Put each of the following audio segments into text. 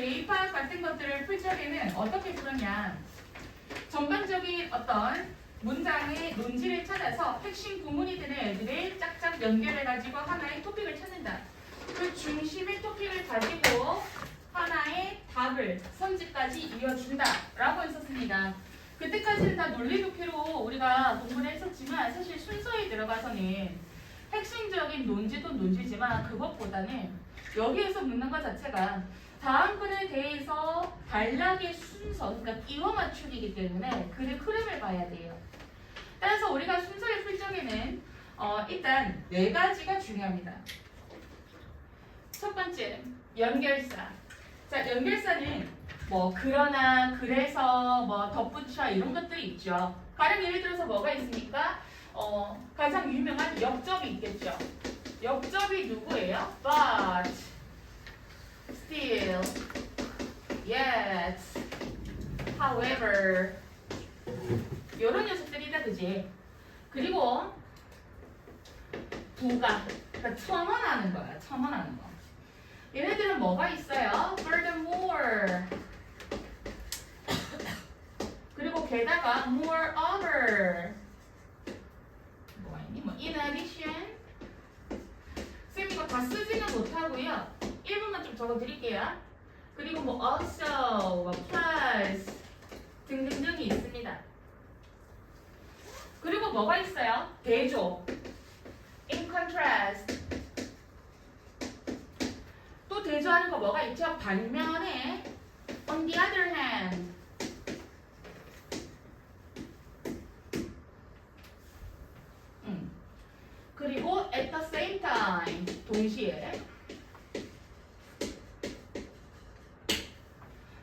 대입학 같은 것들을 풀 적에는 어떻게 풀었냐. 전반적인 어떤 문장의 논지를 찾아서 핵심 구문이 되는 애들을 짝짝 연결해가지고 하나의 토픽을 찾는다. 그 중심의 토픽을 가지고 하나의 답을 선지까지 이어준다 라고 했었습니다. 그때까지는 다 논리도피로 우리가 공부를 했었지만 사실 순서에 들어가서는 핵심적인 논지도 논지지만 그것보다는 여기에서 묻는 것 자체가 다음 글에 대해서 단락의 순서, 그러니까 끼워 맞추기이기 때문에 글의 흐름을 봐야 돼요. 따라서 우리가 순서를 풀 적에는 일단 네 가지가 중요합니다. 첫 번째, 연결사. 자, 연결사는 뭐 그러나, 그래서, 뭐 덧붙여 이런 것들이 있죠. 가령 예를 들어서 뭐가 있습니까? 가장 유명한 역접이 있겠죠. 역접이 누구예요? But, still, yet, however 이런 녀석들이다, 그지? 그리고 부가, 그러니까 첨언하는 거야. 첨언하는 거. 얘네들은 뭐가 있어요? Furthermore. 그리고 게다가 moreover. 뭐가 있니? 뭐 in addition. 쌤 이거 다 쓰지는 못하고요. 1분만 좀 적어드릴게요. 그리고 뭐 also, 뭐 plus 등등등이 있습니다. 그리고 뭐가 있어요? 대조. In contrast. 또 대조하는 거 뭐가 있죠? 반면에 on the other hand. 그리고 at the same time. 동시에.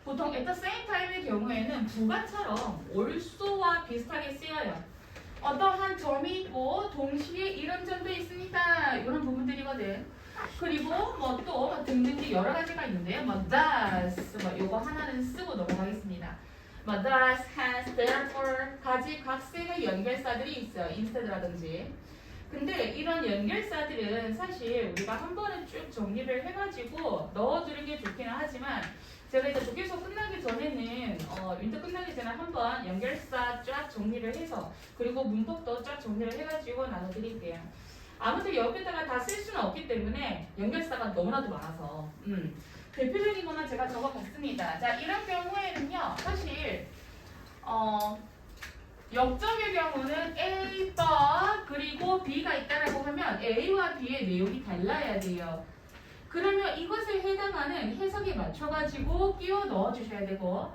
보통 at the same time의 경우에는 부가처럼 also와 비슷하게 쓰여요. 어떠한 점이 있고 동시에 이런 점도 있습니다. 이런 부분들이거든. 그리고 뭐 또 등등등 여러 가지가 있는데요. 뭐 thus, 뭐 요거 하나는 쓰고 넘어가겠습니다. 뭐 thus, hence, therefore 각색의 연결사들이 있어요. instead라든지. 근데 이런 연결사들은 사실 우리가 한 번에 쭉 정리를 해가지고 넣어두는 게 좋기는 하지만 제가 이제 독일서 끝나기 전에는 윈터 끝나기 전에 한번 연결사 쫙 정리를 해서 그리고 문법도 쫙 정리를 해가지고 나눠드릴게요. 아무튼 여기다가 다 쓸 수는 없기 때문에 연결사가 너무나도 많아서 대표적인 것만 제가 적어봤습니다. 자, 이런 경우에는요 사실 역적의 경우는 A, but 그리고 B가 있다라고 하면 A와 B의 내용이 달라야 돼요. 그러면 이것에 해당하는 해석에 맞춰가지고 끼워 넣어주셔야 되고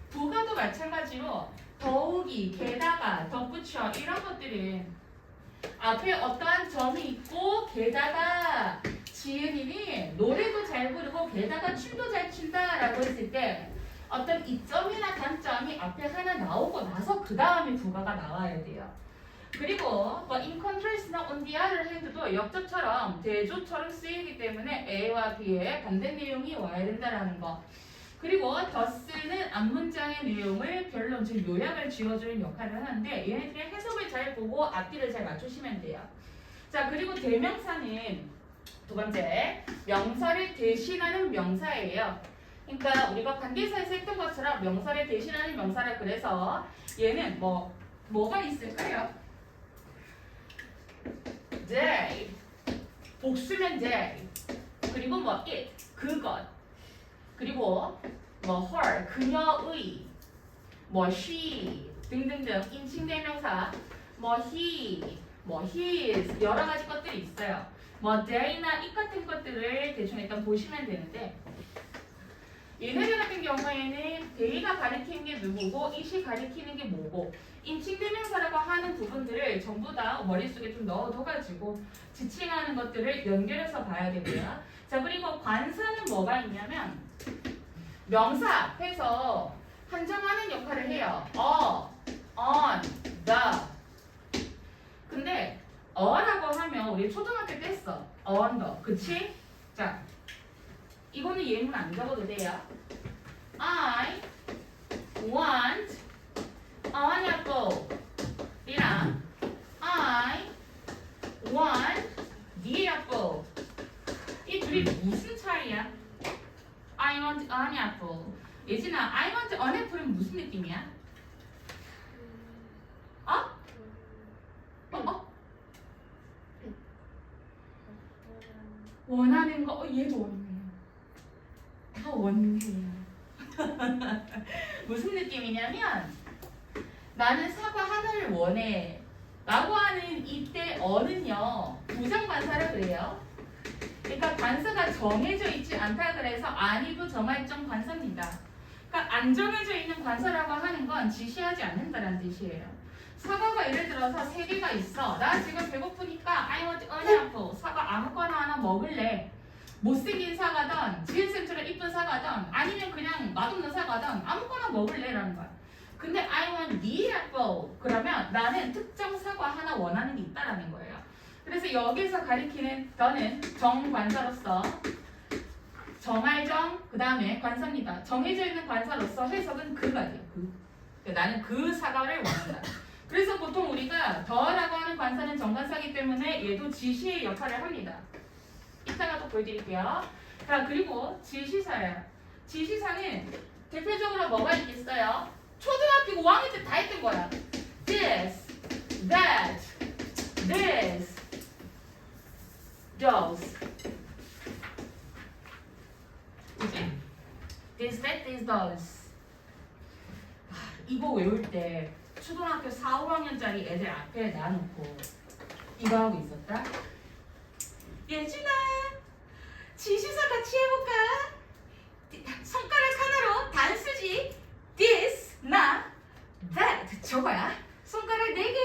부가도 마찬가지로 더욱이, 게다가, 덧붙여 이런 것들은 앞에 어떠한 점이 있고 게다가 지은이니 노래도 잘 부르고 게다가 춤도 잘 춘다라고 했을 때 어떤 이점이나 단점이 앞에 하나 나오고 나서 그 다음에 부가가 나와야 돼요. 그리고 뭐 in contrast나 on the other hand도 역접처럼 대조처럼 쓰이기 때문에 A와 B의 반대 내용이 와야 된다는 거. 그리고 thus는 앞문장의 내용을 결론, 즉 요약을 지어주는 역할을 하는데 얘네들의 해석을 잘 보고 앞뒤를 잘 맞추시면 돼요. 자, 그리고 대명사는 두 번째, 명사를 대신하는 명사예요. 그러니까 우리가 관계사에서 했던 것처럼 명사를 대신하는 명사라 그래서 얘는 뭐가 있을까요? they, 복수면 they, 그리고 뭐 it, 그것, 그리고 뭐 her, 그녀의, 뭐 she 등등등 인칭대명사, 뭐 he, 뭐 his 여러 가지 것들이 있어요. 뭐 they나 it 같은 것들을 대충 일단 보시면 되는데 얘네들 같은 경우에는 they가 가리키는 게 누구고 it이 가리키는 게 뭐고 인칭대명사라고 하는 부분들을 전부 다 머릿속에 좀 넣어둬가지고 지칭하는 것들을 연결해서 봐야 되고요. 자, 그리고 관사는 뭐가 있냐면 명사 앞에서 한정하는 역할을 해요. on, the. 근데 어라고 하면 우리 초등학교 때 했어. on the. 그치? 자, 이거는 예문 안 적어도 돼요. I want an apple. 이랑 I want the apple. 이 둘이 무슨 차이야? I want an apple. 예진아, I want an apple은 무슨 느낌이야? 어? 어? 원하는 거, 얘도 원해요. 다 원해요. 무슨 느낌이냐면 나는 사과 하나를 원해 라고 하는 이때 어는요 부정관사라 그래요. 그러니까 관사가 정해져 있지 않다 그래서 아니고 정할정 관사입니다. 그러니까 안 정해져 있는 관사라고 하는 건 지시하지 않는다는 뜻이에요. 사과가 예를 들어서 3개가 있어. 나 지금 배고프니까 I want an apple. 사과 아무거나 하나 먹을래. 못생긴 사과든 지은쌤처럼 이쁜 사과든 아니면 그냥 맛없는 사과든 아무거나 먹을래라는 거야. 근데 I want the apple. 그러면 나는 특정 사과 하나 원하는 게 있다라는 거예요. 그래서 여기서 가리키는 더는 정관사로서 정할정 그 다음에 관사입니다. 정해져 있는 관사로서 해석은 그가 돼요. 그러니까 나는 그 사과를 원한다. 그래서 보통 우리가 더라고 하는 관사는 정관사이기 때문에 얘도 지시의 역할을 합니다. 이따가 또 보여드릴게요. 자, 그리고 지시사예요. 지시사는 대표적으로 뭐가 있겠어요? 초등학교 5학년 때 다 했던 거야. This, that, this, those. 그치? This, that, this, those. 이거 외울 때 초등학교 4, 5학년짜리 애들 앞에 놔놓고 이거 하고 있었다? 예준아, 지시사 같이 해볼까? 손가락 하나로 단수지. This, 나, that, 저거야. 손가락 4개.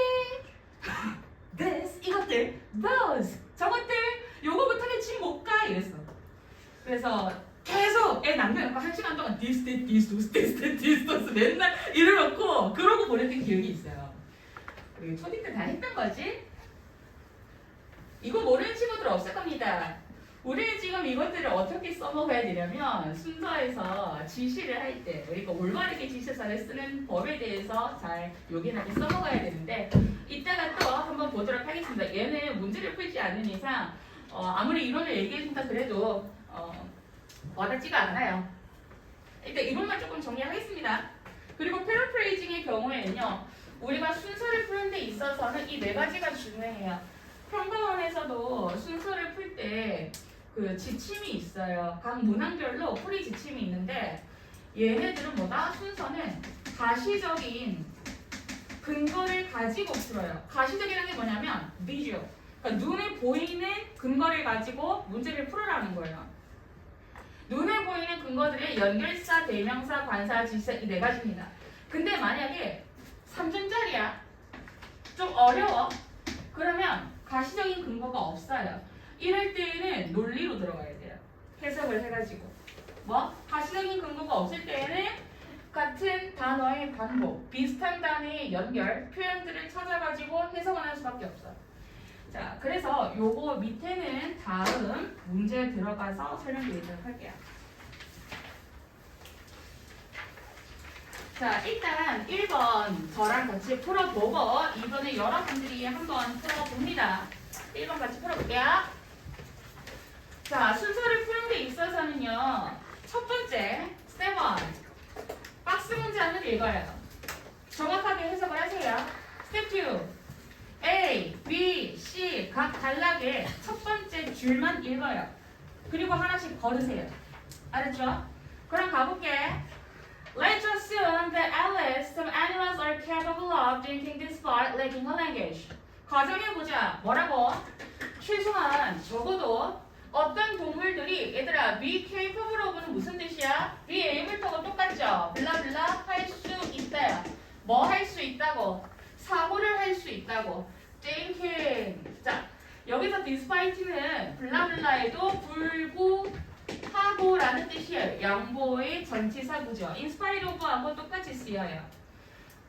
This, 이것들. Those, 저것들. 요거부터는 집 못 가. 이랬어. 그래서 계속 애 남겨놓고 1시간 동안 this, that, this, those, this, that, this, those 맨날 이래놓고 그러고 보냈던 기억이 있어요. 우리 초딩 때 다 했던 거지? 이거 모르는 친구들 없을 겁니다. 우리는 지금 이것들을 어떻게 써먹어야 되냐면 순서에서 지시를 할 때 우리가 올바르게 지시사를 쓰는 법에 대해서 잘 요긴하게 써먹어야 되는데 이따가 또 한번 보도록 하겠습니다. 얘는 문제를 풀지 않는 이상 아무리 이론을 얘기해준다 그래도 와닿지가 않아요. 일단 이론만 조금 정리하겠습니다. 그리고 패러프레이징의 경우에는요. 우리가 순서를 푸는 데 있어서는 이 4가지가 중요해요. 평가원에서도 순서를 풀 때 그 지침이 있어요. 각 문항별로 풀이 지침이 있는데 얘네들은 뭐다? 순서는 가시적인 근거를 가지고 풀어요. 가시적이라는 게 뭐냐면 visual. 그러니까 눈에 보이는 근거를 가지고 문제를 풀으라는 거예요. 눈에 보이는 근거들의 연결사, 대명사, 관사, 지시사 이 4가지입니다. 근데 만약에 3점짜리야. 좀 어려워. 그러면 가시적인 근거가 없어요. 이럴 때에는 논리로 들어가야 돼요. 해석을 해가지고. 뭐? 가시적인 근거가 없을 때에는 같은 단어의 반복, 비슷한 단어의 연결, 표현들을 찾아가지고 해석을 할 수밖에 없어요. 자, 그래서 요거 밑에는 다음 문제 들어가서 설명드리도록 할게요. 자, 일단 1번 저랑 같이 풀어보고 2번에 여러분들이 한번 풀어봅니다. 1번 같이 풀어볼게요. 자, 순서를 푸는 데 있어서는요. 첫 번째, step 1. 박스 문제 한번 읽어요. 정확하게 해석을 하세요. step 2. A, B, C 각 단락에 첫 번째 줄만 읽어요. 그리고 하나씩 걸으세요. 알았죠? 그럼 가볼게. Let's assume that at least some animals are capable of drinking despite lacking a language. 가정해보자. 뭐라고? 최소한 적어도 어떤 동물들이 얘들아 be capable of는 무슨 뜻이야? be able하고 똑같죠? 블라블라 할 수 있다. 뭐 할 수 있다고? 사고를 할 수 있다고. thinking. 자, 여기서 despite는 블라블라에도 불구하고라는 뜻이에요. 양보의 전치사구죠. in spite of하고 똑같이 쓰여요.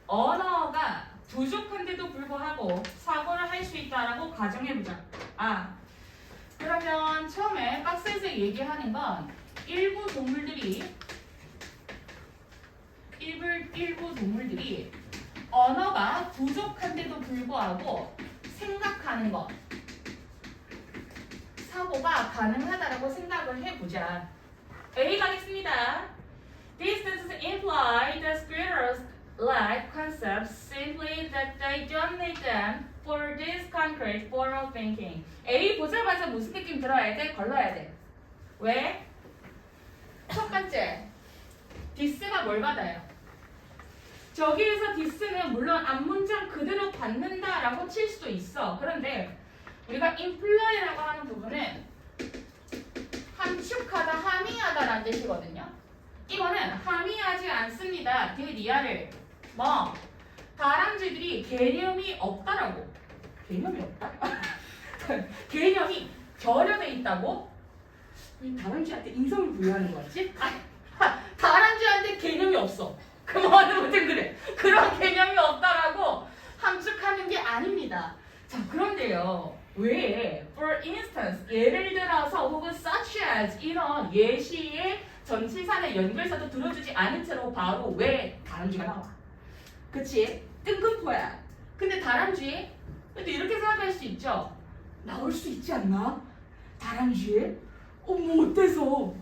언어가 부족한데도 불구하고 사고를 할 수 있다라고 가정해보자. 그러면 처음에 박스에서 얘기하는 건 일부 동물들이 언어가 부족한데도 불구하고 생각하는 것, 사고가 가능하다라고 생각을 해보자. A 가겠습니다. This doesn't imply that squirrels lack concepts, simply that they don't need them for this concrete form of thinking. A 보자마자 무슨 느낌 들어야 돼? 걸러야 돼. 왜? 첫 번째, 디스가 뭘 받아요? 저기에서 디스는 물론 앞문장 그대로 받는다라고 칠 수도 있어. 그런데 우리가 imply라고 하는 부분은 함축하다, 함의하다라는 뜻이거든요. 이거는 함의하지 않습니다. 디디아를 뭐 다람쥐들이 개념이 없다라고. 개념이 없다? 개념이 결여돼 있다고? 이 다람쥐한테 인성을 부여하는 거 같지? 다람쥐한테 개념이 없어. 그 말은 어떻게 그래? 그런 개념이 없다라고 함축하는 게 아닙니다. 자, 그런데요. 왜? For instance, 예를 들어서 혹은 such as 이런 예시의 전치사나 연결사도 들어주지 않은 채로 바로 왜 다람쥐가 나와? 그치? 뜬금포야. 근데 다람쥐? 근데 이렇게 생각할 수 있죠? 나올 수 있지 않나? 다람쥐? 뭐 어때서?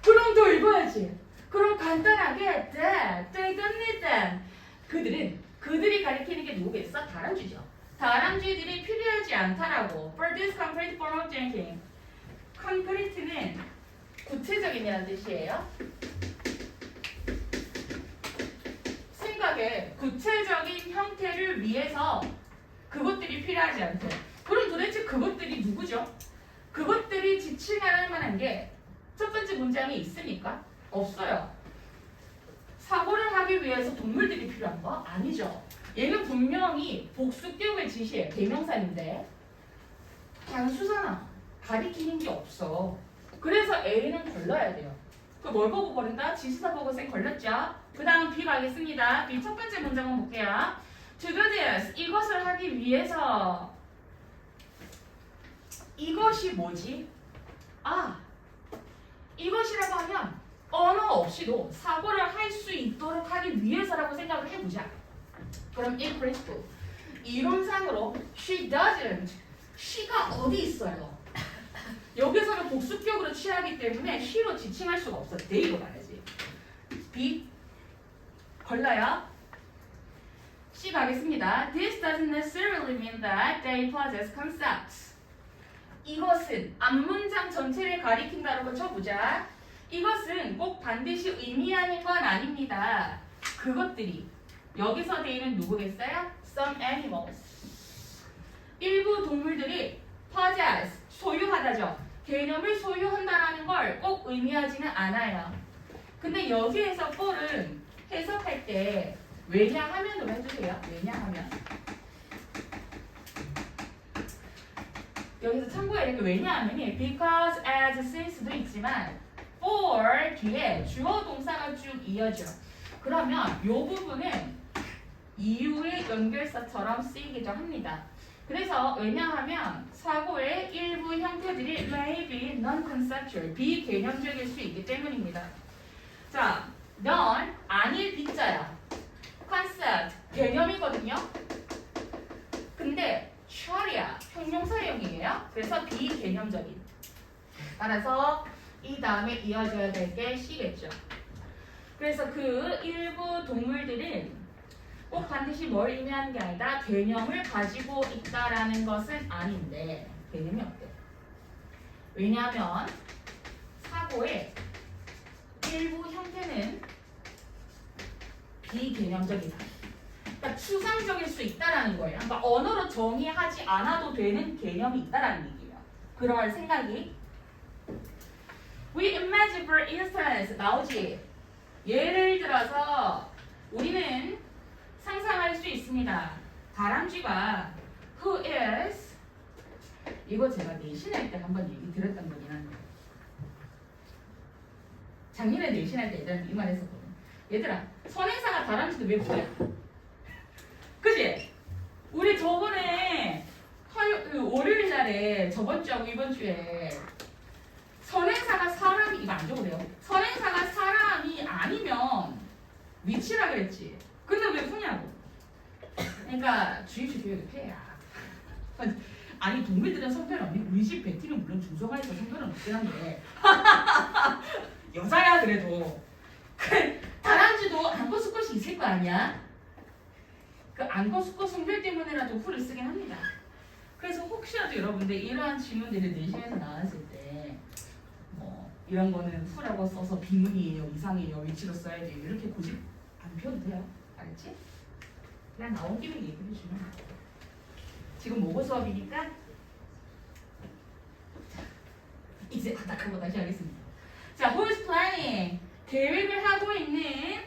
그럼 더 읽어야지. 그럼 간단하게 they don't need them. 그들이 가리키는 게 누구겠어? 다람쥐죠. 다람쥐들이 필요하지 않다라고. For this concrete form of thinking. concrete는 구체적인이라는 뜻이에요. 생각의 구체적인 형태를 위해서 그것들이 필요하지 않대. 그럼 도대체 그것들이 누구죠? 그것들이 지칭할 만한 게 첫 번째 문장에 있습니까? 없어요. 사고를 하기 위해서 동물들이 필요한 거? 아니죠. 얘는 분명히 복수격을 지시해. 대명사인데 단수잖아. 가리키는 게 없어. 그래서 A는 걸러야 돼요. 그 뭘 보고 버린다? 지시사 보고 쌤 걸렸죠? 그 다음 B 가겠습니다. B 첫 번째 문장은 볼게요. To do this. 이것을 하기 위해서. 이것이 뭐지? 이것이라고 하면 언어 없이도 사고를 할 수 있도록 하기 위해서라고 생각을 해보자. 그럼 in principle 이론상으로 she doesn't. she가 어디 있어요? 여기서는 복수격으로 취하기 때문에 she로 지칭할 수가 없어. they로 가야지. B 걸러요. C 가겠습니다. This doesn't necessarily mean that they possess concepts. 이것은 앞문장 전체를 가리킨다라고 쳐보자. 이것은 꼭 반드시 의미하는 건 아닙니다. 그것들이 여기서 대의는 누구겠어요? Some animals. 일부 동물들이 possess, 소유하다죠. 개념을 소유한다라는 걸 꼭 의미하지는 않아요. 근데 여기에서 for은 해석할 때 왜냐하면으로 해주세요. 왜냐하면. 여기서 참고해야 되는 게 왜냐하면이 because, as, since도 있지만 for 뒤에 주어 동사가 쭉 이어져. 그러면 이 부분은 이유의 연결사처럼 쓰이기도 합니다. 그래서 왜냐하면 사고의 일부 형태들이 may be non-conceptual, 비개념적일 수 있기 때문입니다. 자, non, 아닐 빗자야. concept, 개념이거든요. 근데 샤리아, 형용사형이에요. 그래서 비개념적인. 따라서 이 다음에 이어져야 될 게 C겠죠. 그래서 그 일부 동물들은 꼭 반드시 뭘 의미하는 게 아니라 개념을 가지고 있다라는 것은 아닌데 개념이 없대. 왜냐하면 사고의 일부 형태는 비개념적이다. 그러니까 추상적일 수 있다라는 거예요. 그러니까 언어로 정의하지 않아도 되는 개념이 있다라는 얘기예요. 그럴 생각이. We imagine for instance 나오지. 예를 들어서 우리는 상상할 수 있습니다. 다람쥐가 who is 이거 제가 내신할 때 한번 얘기 드렸던 거긴 한데 작년에 내신할 때 얘들한테 이 말 했었거든. 얘들아 선행사가 다람쥐도 왜 뭐야? 그치? 우리 저번에 월요일 날에 저번 주하고 이번 주에 선행사가 사람이 이거 안 적으래요. 선행사가 사람이 아니면 위치라 그랬지. 근데 왜 푸냐고. 그러니까 주입식 교육의 폐야. 아니 동물들은 성별 없니? 우리 집 베티는 물론 중성화해서 성별은 없긴 한데 여자야 그래도 다람쥐도 안고 수컷이 있을 거 아니야? 그 안고 수컷 성별 때문에라도 who를 쓰긴 합니다. 그래서 혹시라도 여러분들 이러한 질문들이 내신에서 나왔을 때 이런 거는 who라고 써서 비문이에요, 이상이에요, 위치로 써야 돼요 이렇게 굳이 안 펴도 돼요. 알지? 그냥 나온 김에 얘기해 주면 지금 모고 수업이니까 이제 바닥하고 다시 하겠습니다. 자, who's planning? 계획을 하고 있는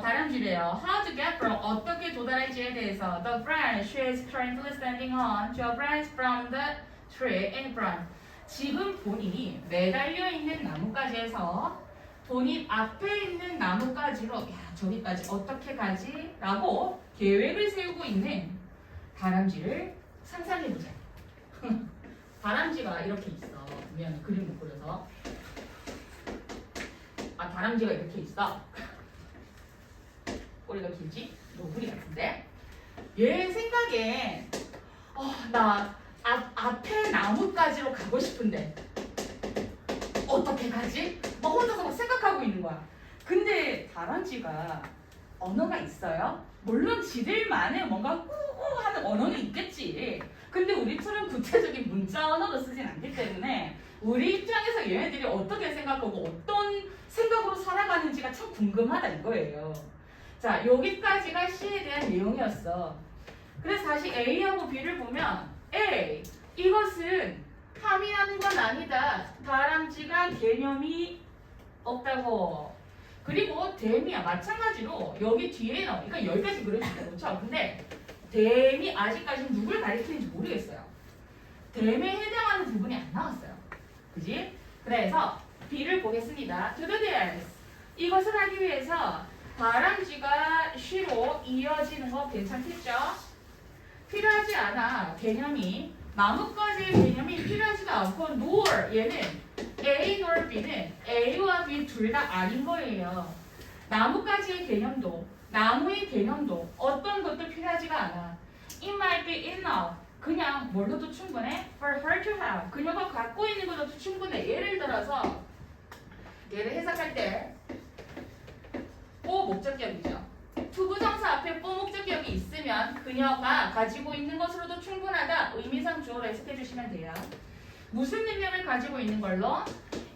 다람쥐래요. How to get from 어떻게 도달할지에 대해서 the branch she is currently standing on to a branch from the tree in front. 지금 본인이 매달려 있는 나뭇가지에서 본인 앞에 있는 나뭇가지로 야 저기까지 어떻게 가지? 라고 계획을 세우고 있는 다람쥐를 상상해보자. 다람쥐가 이렇게 있어. 미안해, 그림 못 그려서. 아, 다람쥐가 이렇게 있어. 꼬리가 길지? 노구리 같은데? 얘 생각에 나 앞에 나뭇가지로 가고 싶은데 어떻게 가지? 막 혼자서 막 생각하고 있는 거야. 근데 다람쥐가 언어가 있어요? 물론 지들만의 뭔가 꾸꾸 하는 언어는 있겠지. 근데 우리처럼 구체적인 문자 언어도 쓰진 않기 때문에 우리 입장에서 얘네들이 어떻게 생각하고 어떤 생각으로 살아가는지가 참 궁금하다 이거예요. 자, 여기까지가 C에 대한 내용이었어. 그래서 다시 A하고 B를 보면 A, 이것은 함이라는 건 아니다. 다람쥐가 개념이 없다고. 그리고 댐이야. 마찬가지로 여기 뒤에 나오 그러니까 여기까지 그려주니까 그렇죠. 근데 댐이 아직까지 누굴 가리키는지 모르겠어요. 댐에 해당하는 부분이 안 나왔어요. 그지? 그래서 B를 보겠습니다. To do this. 이것을 하기 위해서 다람쥐가 she로 이어지는 거 괜찮겠죠? 필요하지 않아. 개념이 나뭇가지의 개념이 필요하지도 않고 nor 얘는 A nor B는 A와 B 둘 다 아닌 거예요. 나뭇가지의 개념도 나무의 개념도 어떤 것도 필요하지가 않아. It might be enough. 그냥 뭘로도 충분해. For her to have. 그녀가 갖고 있는 것도 충분해. 예를 들어서 얘를 해석할 때 목적격이죠. 투부정사 앞에 목적격이 있으면 그녀가 가지고 있는 것으로도 충분하다. 의미상 주어로 해석해 주시면 돼요. 무슨 능력을 가지고 있는 걸로?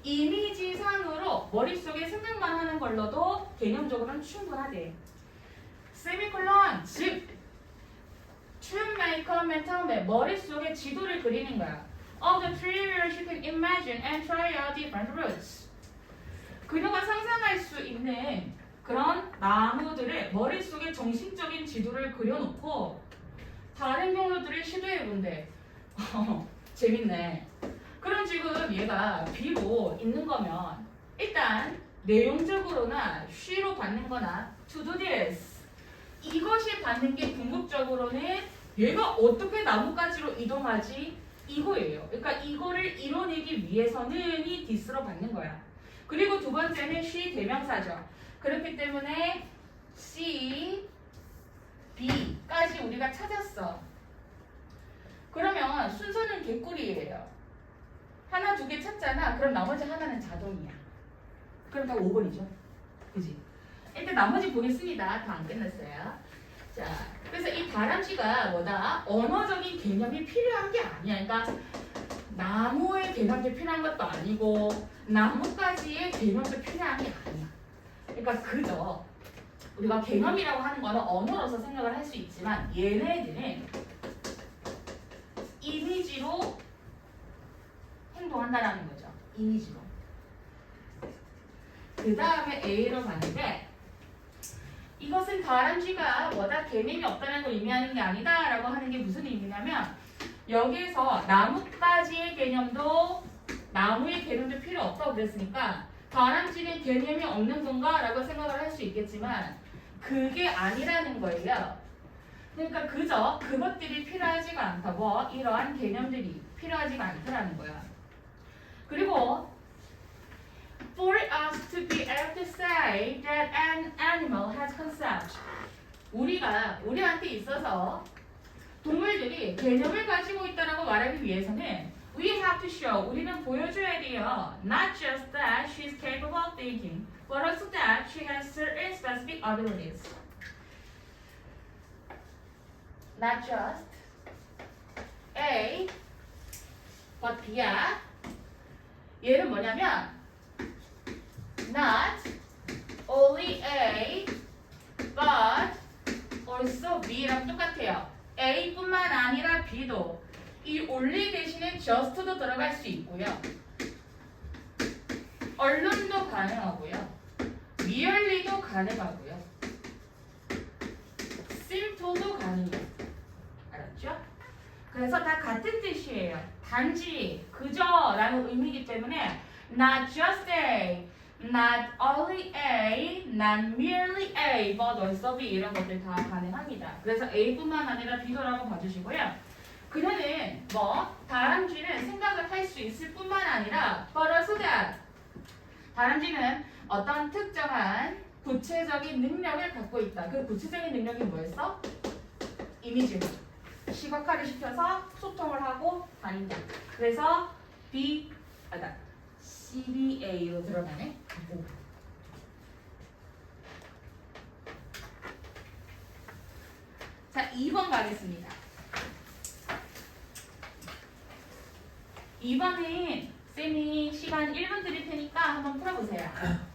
이미지상으로 머릿속에 생각만 하는 걸로도 개념적으로는 충분하대. 세미콜론, 즉 춤메이커 맨 처음에 머릿속에 지도를 그리는 거야. Of the three areas you can imagine and try out different routes. 그녀가 상상할 수 있는 그런 나무들의 머릿속에 정신적인 지도를 그려놓고 다른 경로들을 시도해본대. 재밌네. 그럼 지금 얘가 B로 있는 거면 일단 내용적으로나 she로 받는 거나 to do this 이것이 받는 게 궁극적으로는 얘가 어떻게 나뭇가지로 이동하지? 이거예요. 그러니까 이거를 이뤄내기 위해서는 이 this로 받는 거야. 그리고 두 번째는 she 대명사죠. 그렇기 때문에 C, B까지 우리가 찾았어. 그러면 순서는 개꿀이에요. 하나, 두 개 찾잖아. 그럼 나머지 하나는 자동이야. 그럼 다 5번이죠. 그지? 일단 나머지 보겠습니다. 다 안 끝났어요. 자, 그래서 이 다람쥐가 뭐다? 언어적인 개념이 필요한 게 아니야. 그러니까 나무의 개념이 필요한 것도 아니고 나뭇가지의 개념도 필요한 게 아니야. 그러니까 그저 우리가 개념이라고 하는 거는 언어로서 생각을 할 수 있지만 얘네들은 이미지로 행동한다라는 거죠. 이미지로. 그 다음에 A로 봤는데 이것은 다람쥐가 뭐다 개념이 없다는 걸 의미하는 게 아니다 라고 하는 게 무슨 의미냐면 여기에서 나뭇가지의 개념도 나무의 개념도 필요 없다고 그랬으니까 다람쥐는 개념이 없는 건가? 라고 생각을 할 수 있겠지만 그게 아니라는 거예요. 그러니까 그저 그것들이 필요하지가 않다고 이러한 개념들이 필요하지가 않다라는 거야. 그리고 For us to be able to say that an animal has concept 우리한테 있어서 동물들이 개념을 가지고 있다라고 말하기 위해서는 We have to show 우리는 보여줘야 돼요. Not just that she's capable of thinking, but also that she has certain specific abilities. Not just A, but B야. 얘는 뭐냐면 not only A, but also B랑 똑같아요. A뿐만 아니라 B도 이 only 대신에 just도 들어갈 수 있고요. 언론도 가능하고요. merely도 가능하고요. simple도 가능해요. 알았죠? 그래서 다 같은 뜻이에요. 단지 그저라는 의미이기 때문에 not just A, not only A, not merely A, but also B 이런 것들 다 가능합니다. 그래서 A뿐만 아니라 B도라고 봐주시고요. 그녀는 다람쥐는 생각을 할 수 있을 뿐만 아니라 but also that 다람쥐는 어떤 특정한 구체적인 능력을 갖고 있다. 그 구체적인 능력이 뭐였어? 이미지를 시각화를 시켜서 소통을 하고 다닌다. 그래서 CBA로 들어가네. 자, 2번 가겠습니다. 2번은 쌤이 시간 1분 드릴 테니까 한번 풀어보세요.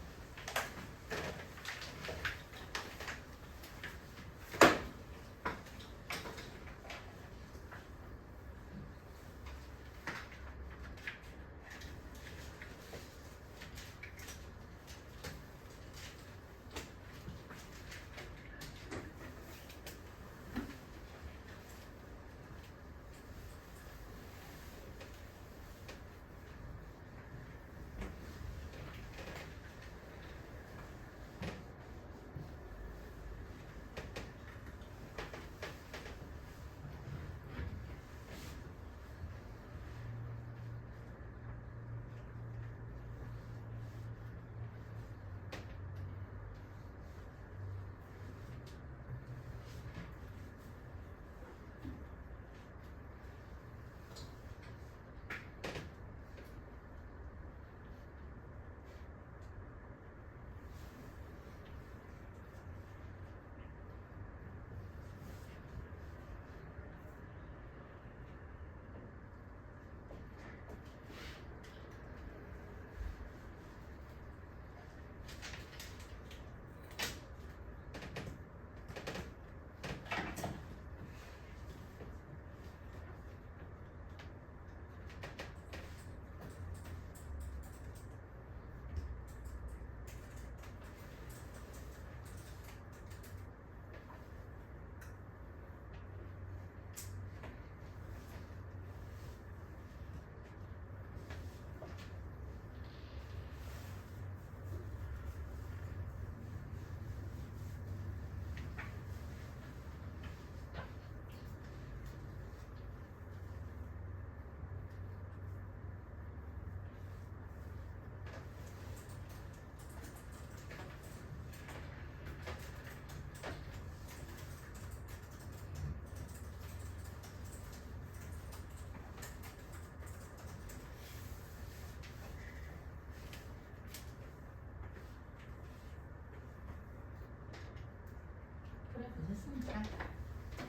보셨습니까?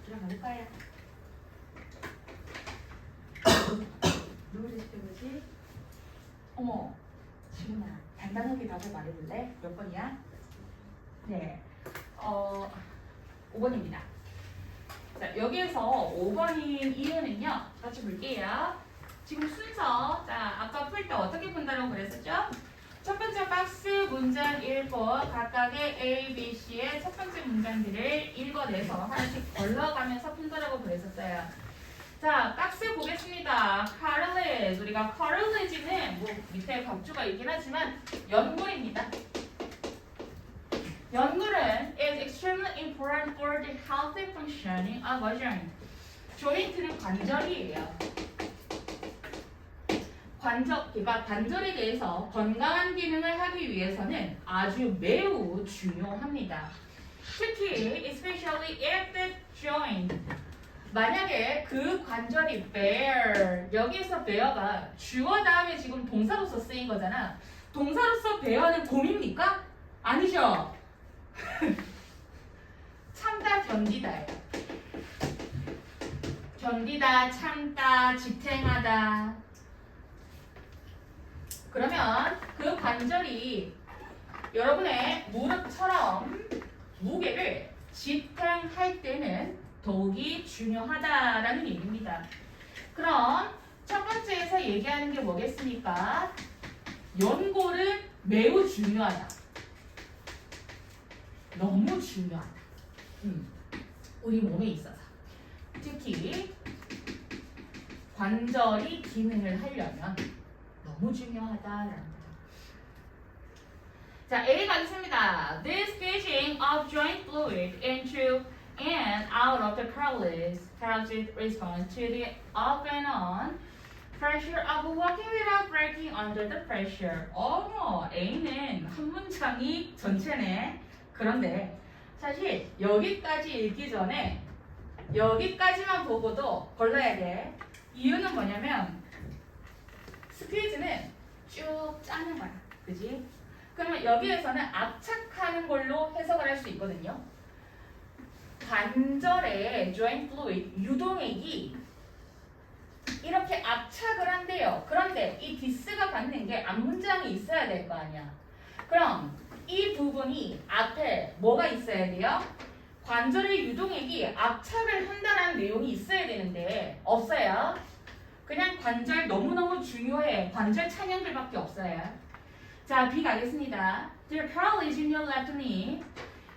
들어가볼 거예요. 누구 제시해보지? 어머, 지훈아, 단단하게 답을 말해볼래? 몇 번이야? 네, 5번입니다. 자, 여기에서 5번인 이유는요, 같이 볼게요. 지금 순서, 자, 아까 풀 때 어떻게 푼다고 그랬었죠? 첫 번째 박스 문장 읽고 각각의 A, B, C의 첫 번째 문장들을 읽어내서 하나씩 걸러가면서 푼다라고 그랬었어요. 자, 박스 보겠습니다. cartilage. 우리가 cartilage는 밑에 각주가 있긴 하지만 연골입니다. 연골은 is extremely important for the healthy functioning of a joint. 조인트는 관절이에요. 그러니까 관절에 대해서 건강한 기능을 하기 위해서는 아주 매우 중요합니다. 특히 especially if the joint 만약에 그 관절이 bear 여기서 bear가 주어 다음에 지금 동사로서 쓰인 거잖아. 동사로서 배어는 곰입니까? 아니죠. 참다, 견디다예요. 견디다, 참다, 지탱하다. 그러면 그 관절이 여러분의 무릎처럼 무게를 지탱할 때는 더욱이 중요하다라는 얘기입니다. 그럼 첫 번째에서 얘기하는 게 뭐겠습니까? 연골은 매우 중요하다. 너무 중요하다. 우리 몸에 있어서. 특히 관절이 기능을 하려면 너무 중요하다라는 거죠. 자, A 가겠습니다. This gauging of joint fluid into and out of the cartilage responds to the off and on pressure of walking without breaking under the pressure. 어머, A는 한 문장이 전체네. 그런데 사실 여기까지 읽기 전에 여기까지만 보고도 걸러야 돼. 이유는 뭐냐면 스퀴즈는 쭉 짜는 거야. 그지? 그러면 여기에서는 압착하는 걸로 해석을 할 수 있거든요. 관절의 joint fluid, 유동액이 이렇게 압착을 한대요. 그런데 이 디스가 받는 게 앞문장이 있어야 될 거 아니야. 그럼 이 부분이 앞에 뭐가 있어야 돼요? 관절의 유동액이 압착을 한다는 내용이 있어야 되는데 없어요. 그냥 관절 너무너무 중요해. 관절 찬양들밖에 없어요. 자, B 가겠습니다. There cartilage in your left knee.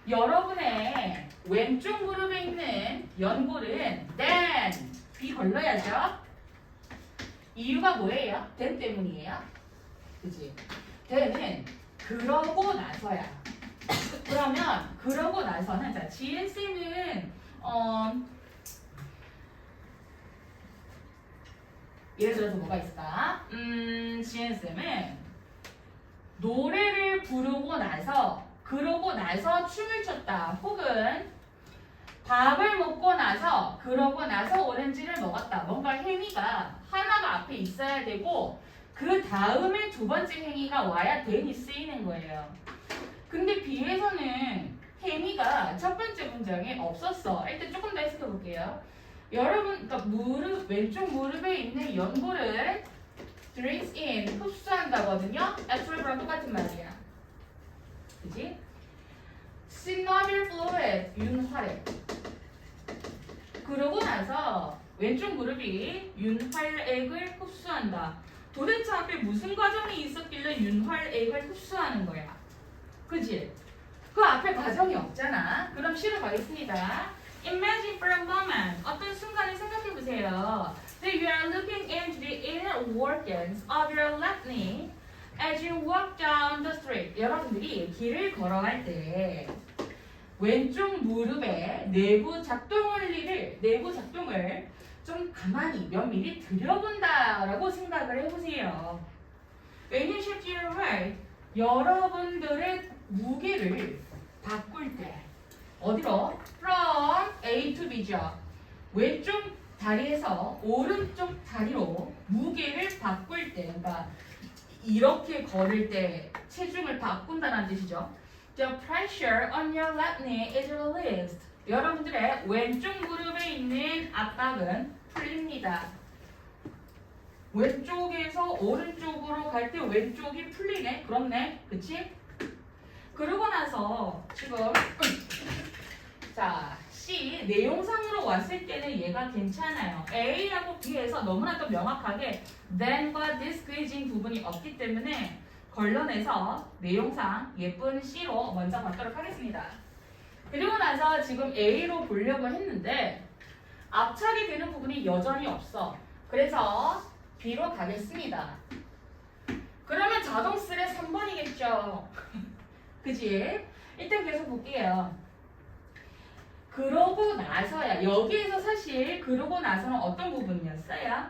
여러분의 왼쪽 무릎에 있는 연골은 then B 걸러야죠. 이유가 뭐예요? then 때문이에요. 그치? then은 그러고 나서야. 그러면 그러고 나서는 자, GNC는 예를 들어서 뭐가 있을까? GNC는 노래를 부르고 나서 그러고 나서 춤을 췄다. 혹은 밥을 먹고 나서 그러고 나서 오렌지를 먹었다. 뭔가 행위가 하나가 앞에 있어야 되고 그 다음에 두 번째 행위가 와야 then이 쓰이는 거예요. 근데 B에서는 행위가 첫 번째 문장에 없었어. 일단 조금 더 해석해 볼게요. 여러분, 그러니까 왼쪽 무릎에 있는 연골을 drinks in, 흡수한다거든요. absorb랑 똑같은 말이야. 그지? synovial fluid, 윤활액. 그러고 나서 왼쪽 무릎이 윤활액을 흡수한다. 도대체 앞에 무슨 과정이 있었길래 윤활액을 흡수하는 거야? 그지? 그 앞에 과정이 없잖아. 그럼 C로 가겠습니다. Imagine for a moment. 어떤 순간을 생각해 보세요. That you are looking into the inner workings of your left knee as you walk down the street. 여러분들이 길을 걸어갈 때 왼쪽 무릎의 내부 작동을 좀 가만히 면밀히 들여본다라고 생각을 해보세요. When you shift your weight, 여러분들의 무게를 바꿀 때 어디로? From A to B죠. 왼쪽 다리에서 오른쪽 다리로 무게를 바꿀 때, 그러니까 이렇게 걸을 때 체중을 바꾼다는 뜻이죠. The pressure on your left knee is released. 여러분들의 왼쪽 무릎에 있는 압박은 풀립니다. 왼쪽에서 오른쪽으로 갈 때 왼쪽이 풀리네? 그렇네? 그치? 그러고 나서 지금 자, C 내용상으로 왔을 때는 얘가 괜찮아요. A하고 B에서 너무나도 명확하게 then과 this squeezing 부분이 없기 때문에 걸러내서 내용상 예쁜 C로 먼저 받도록 하겠습니다. 그리고 나서 지금 A로 보려고 했는데 압착이 되는 부분이 여전히 없어. 그래서 B로 가겠습니다. 그러면 자동 쓸의 3번이겠죠. 그지? 일단 계속 볼게요. 그러고 나서야, 여기에서 사실 그러고 나서는 어떤 부분이었어요?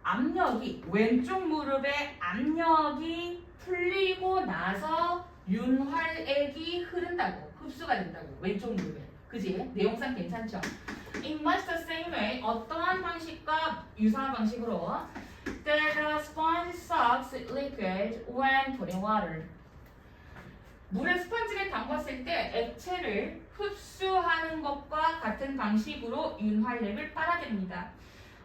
압력이, 왼쪽 무릎의 압력이 풀리고 나서 윤활액이 흐른다고, 흡수가 된다고, 왼쪽 무릎에. 그지? 내용상 괜찮죠? In much the same way, 어떠한 방식과 유사한 방식으로 that the sponge sucks liquid when put in water. 물에 스펀지를 담궜을 때 액체를 흡수하는 것과 같은 방식으로 윤활력을 빨아들입니다.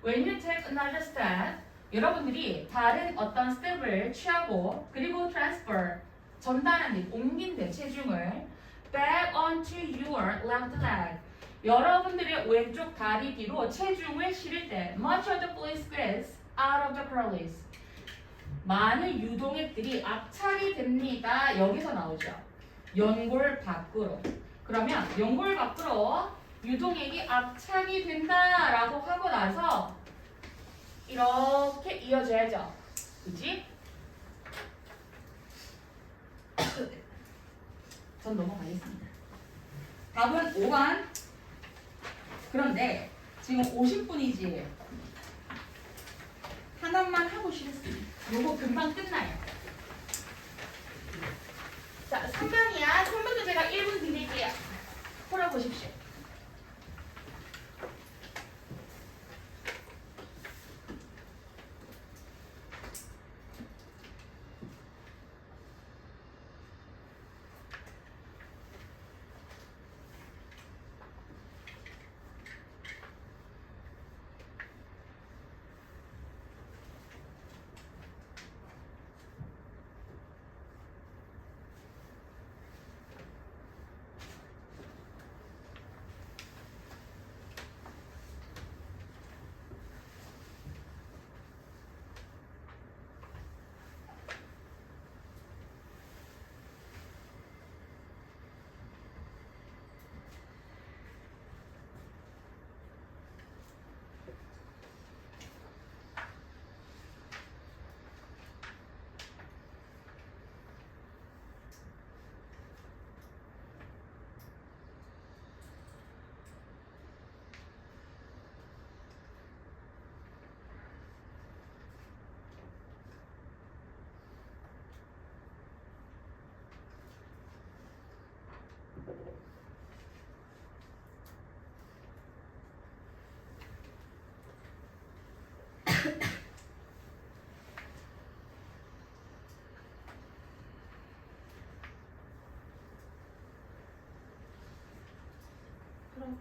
When you take another step, 여러분들이 다른 어떤 스텝을 취하고 그리고 transfer, 전달하는, 옮긴대 체중을 back onto your left leg. 여러분들의 왼쪽 다리 뒤로 체중을 실을 때 much of the fluid squeezes out of the corollas. 많은 유동액들이 압착이 됩니다. 여기서 나오죠. 연골 밖으로. 그러면 연골 밖으로 유동액이 압착이 된다라고 하고 나서 이렇게 이어져야죠. 그지? 전 넘어가겠습니다. 답은 5번. 그런데 지금 50분이지. 하나만 하고 쉬겠습니다. 요거 금방 끝나요. 자, 3번이야. 3번도 제가 1분 드릴게요. 풀어보십시오.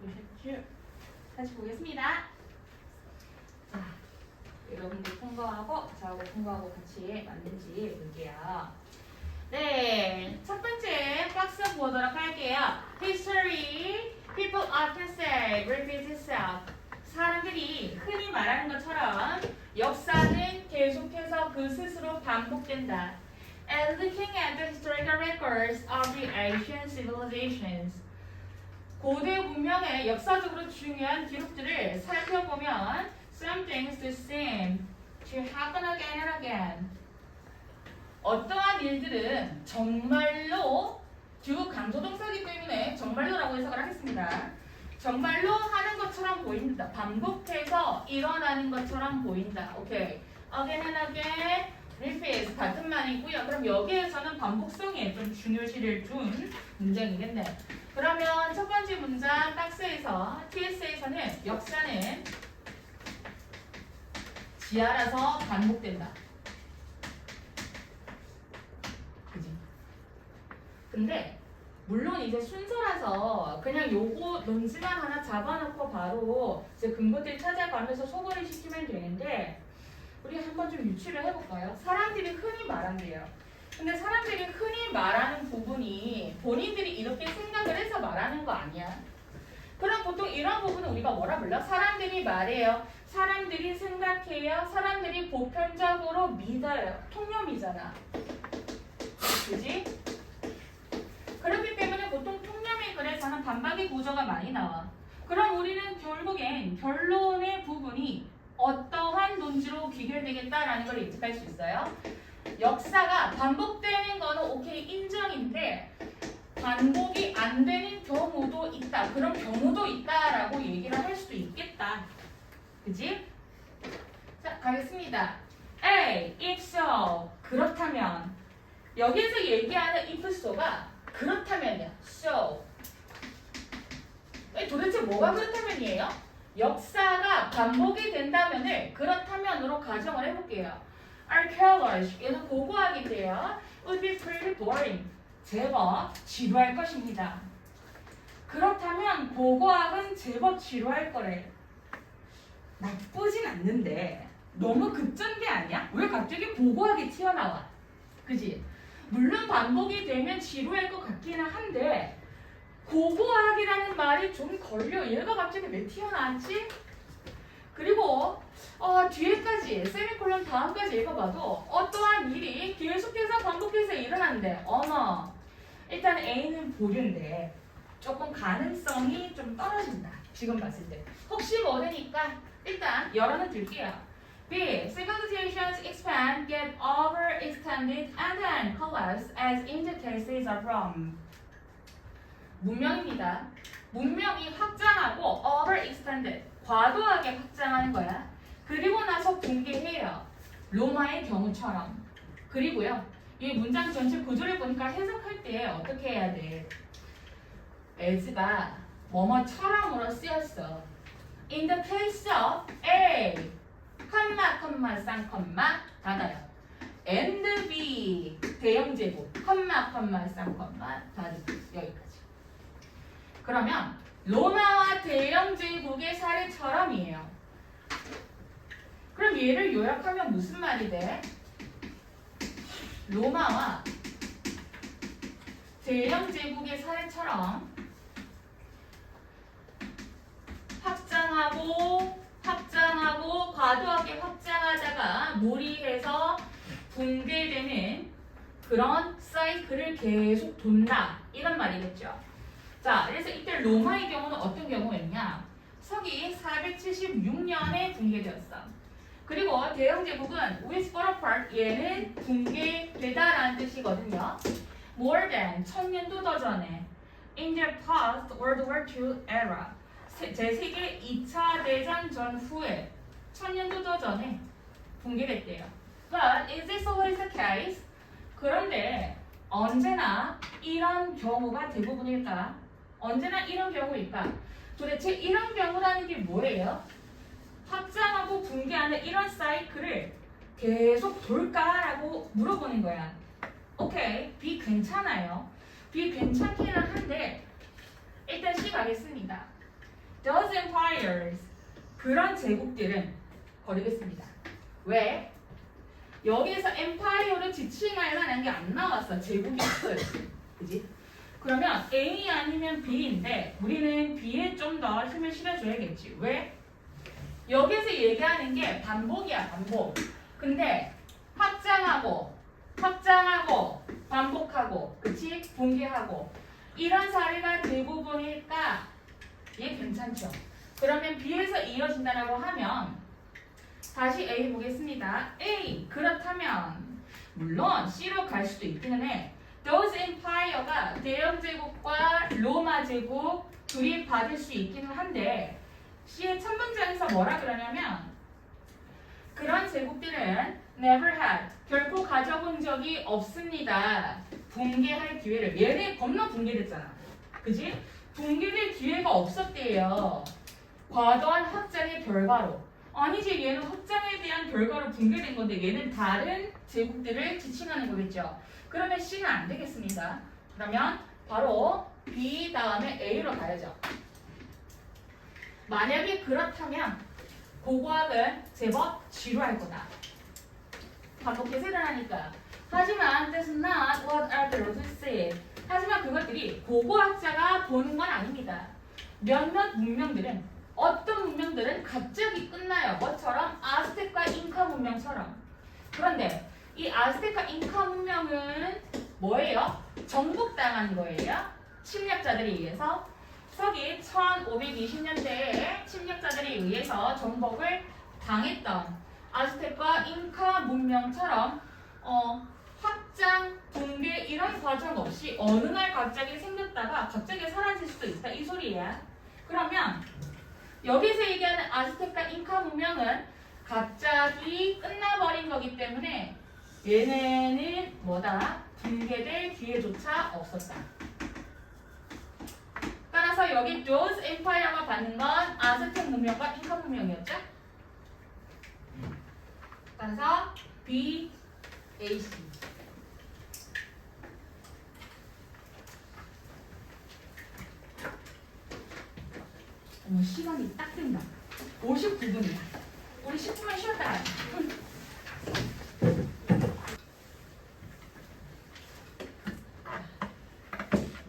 보셨죠? 다시 보겠습니다. 자, 여러분들 통과하고 저하고 통과하고 같이 맞는지 볼게요. 네, 첫 번째 박스 보도록 할게요. History, people often say, repeats itself. 사람들이 흔히 말하는 것처럼 역사는 계속해서 그 스스로 반복된다. And looking at the historical records of the Asian civilizations. 고대 문명의 역사적으로 중요한 기록들을 살펴보면 some things seem to happen again and again. 어떠한 일들은 정말로 주어 강조동사이기 때문에 정말로라고 해석을 하겠습니다. 정말로 하는 것처럼 보인다. 반복해서 일어나는 것처럼 보인다. 오케이. Again and again, repeat 같은 말이고요. 그럼 여기에서는 반복성에 좀 중요시를 둔 문장이겠네. 그러면 첫 번째 문장 박스에서 TS에서는 역사는 지하라서 반복된다. 그지? 근데 물론 이제 순서라서 그냥 요거 논지만 하나 잡아놓고 바로 이제 근거들 찾아가면서 소거를 시키면 되는데 우리 한번 좀 유추를 해볼까요? 사람들이 흔히 말한대요. 근데 사람들이 흔히 말하는 부분이 본인들이 이렇게 생각을 해서 말하는 거 아니야? 그럼 보통 이런 부분은 우리가 뭐라 불러? 사람들이 말해요. 사람들이 생각해요. 사람들이 보편적으로 믿어요. 통념이잖아. 그지? 그렇기 때문에 보통 통념의 글에서는 반박의 구조가 많이 나와. 그럼 우리는 결국엔 결론의 부분이 어떠한 논지로 귀결되겠다라는 걸 예측할 수 있어요. 역사가 반복되는 거는 오케이 인정인데 반복이 안 되는 경우도 있다. 그런 경우도 있다라고 얘기를 할 수도 있겠다. 그지? 자, 가겠습니다. A. If so. 그렇다면. 여기에서 얘기하는 if so가 그렇다면이야. So. 도대체 뭐가 그렇다면이에요? 역사가 반복이 된다면을 그렇다면으로 가정을 해볼게요. Archaeology 얘는 고고학인데요. Would be pretty boring. 제법 지루할 것입니다. 그렇다면 고고학은 제법 지루할 거래. 나쁘진 않는데 너무 급전개 아니야? 왜 갑자기 고고학이 튀어나와? 그지? 물론 반복이 되면 지루할 것 같기는 한데 고고학이라는 말이 좀 걸려. 얘가 갑자기 왜 튀어나왔지? 그리고 뒤에까지 세미콜론 다음까지 읽어봐도 어떠한 일이 계속해서 반복해서 일어난대. 어머, 일단 A는 보류인데 조금 가능성이 좀 떨어진다. 지금 봤을 때. 혹시 모르니까 일단 열어는 둘게요. B. Civilizations expand, get overextended, and then collapse as in the cases of Rome. 문명입니다. 문명이 확장하고 overextended, 과도하게 확장하는 거야. 그리고 나서 붕괴해요. 로마의 경우처럼. 그리고요. 이 문장 전체 구조를 보니까 해석할 때 어떻게 해야 돼? as가 뭐뭐처럼으로 쓰였어. In the case of A, 컴마, 쌍컴마, 닫아요. and B, 대형 제곱, 컴마, 쌍컴마, 닫으세요. 여기까지. 그러면 로마와 대형 제국의 사례처럼이에요. 그럼 얘를 요약하면 무슨 말이 돼? 로마와 대형 제국의 사례처럼 확장하고 과도하게 확장하다가 무리해서 붕괴되는 그런 사이클을 계속 돈다 이런 말이겠죠. 자, 그래서 이때 로마의 경우는 어떤 경우였냐? 서기 476년에 붕괴되었어. 그리고 대형 제국은 with fall apart 얘는 붕괴되다라는 뜻이거든요. more than 1000년도 더 전에 in the post World War II era 제2계 2차 대전 전후에 1000년도 더 전에 붕괴됐대요. But is this always the case? 그런데 언제나 이런 경우가 대부분일까? 언제나 이런 경우일까? 도대체 이런 경우라는 게 뭐예요? 확장하고 붕괴하는 이런 사이클을 계속 돌까라고 물어보는 거야. 오케이, B 괜찮아요. B 괜찮기는 한데 일단 C 가겠습니다. Those empires, 그런 제국들은 버리겠습니다. 왜? 여기에서 empire를 지칭할 만한 게 안 나왔어. 제국이 없어요. 그지? 그러면 A 아니면 B인데 우리는 B에 좀 더 힘을 실어줘야겠지. 왜? 여기서 얘기하는 게 반복이야, 반복. 근데 확장하고 반복하고 그치? 붕괴하고 이런 사례가 대부분일까? 얘 괜찮죠? 그러면 B에서 이어진다라고 하면 다시 A 보겠습니다. A 그렇다면 물론 C로 갈 수도 있기는 해. Those empire가 대영 제국과 로마 제국 둘이 받을 수 있기는 한데 C의 첫 문장에서 뭐라 그러냐면 그런 제국들은 never had 결코 가져본 적이 없습니다. 붕괴할 기회를 얘네 겁나 붕괴됐잖아. 그지? 붕괴될 기회가 없었대요. 과도한 확장의 결과로. 아니지 얘는 확장에 대한 결과로 붕괴된 건데 얘는 다른 제국들을 지칭하는 거겠죠. 그러면 C는 안 되겠습니다. 그러면 바로 B 다음에 A로 가야죠. 만약에 그렇다면 고고학은 제법 지루할 거다. 반복해서 일어나니까. 하지만 that's not what others said. 하지만 그것들이 고고학자가 보는 건 아닙니다. 몇몇 문명들은 어떤 문명들은 갑자기 끝나요. 뭐처럼? 아스텍과 잉카 문명처럼. 그런데 이 아스텍과 잉카 문명은 뭐예요? 정복당한 거예요. 침략자들에 의해서. 서기 1520년대에 침략자들에 의해서 정복을 당했던 아스텍과 잉카 문명처럼 확장, 붕괴 이런 과정 없이 어느 날 갑자기 생겼다가 갑자기 사라질 수도 있다 이 소리야. 그러면 여기서 얘기하는 아스텍과 잉카 문명은 갑자기 끝나버린 거기 때문에 얘네는 뭐다? 붕괴될 기회조차 없었다. 따라서 따라서 여기 those empire가 받는 건 아스텍 문명과 잉카 문명이었죠? 따라서 B, A, C. 시간이 딱 된다. 59분이야. 우리 10분만 쉬었다 가자.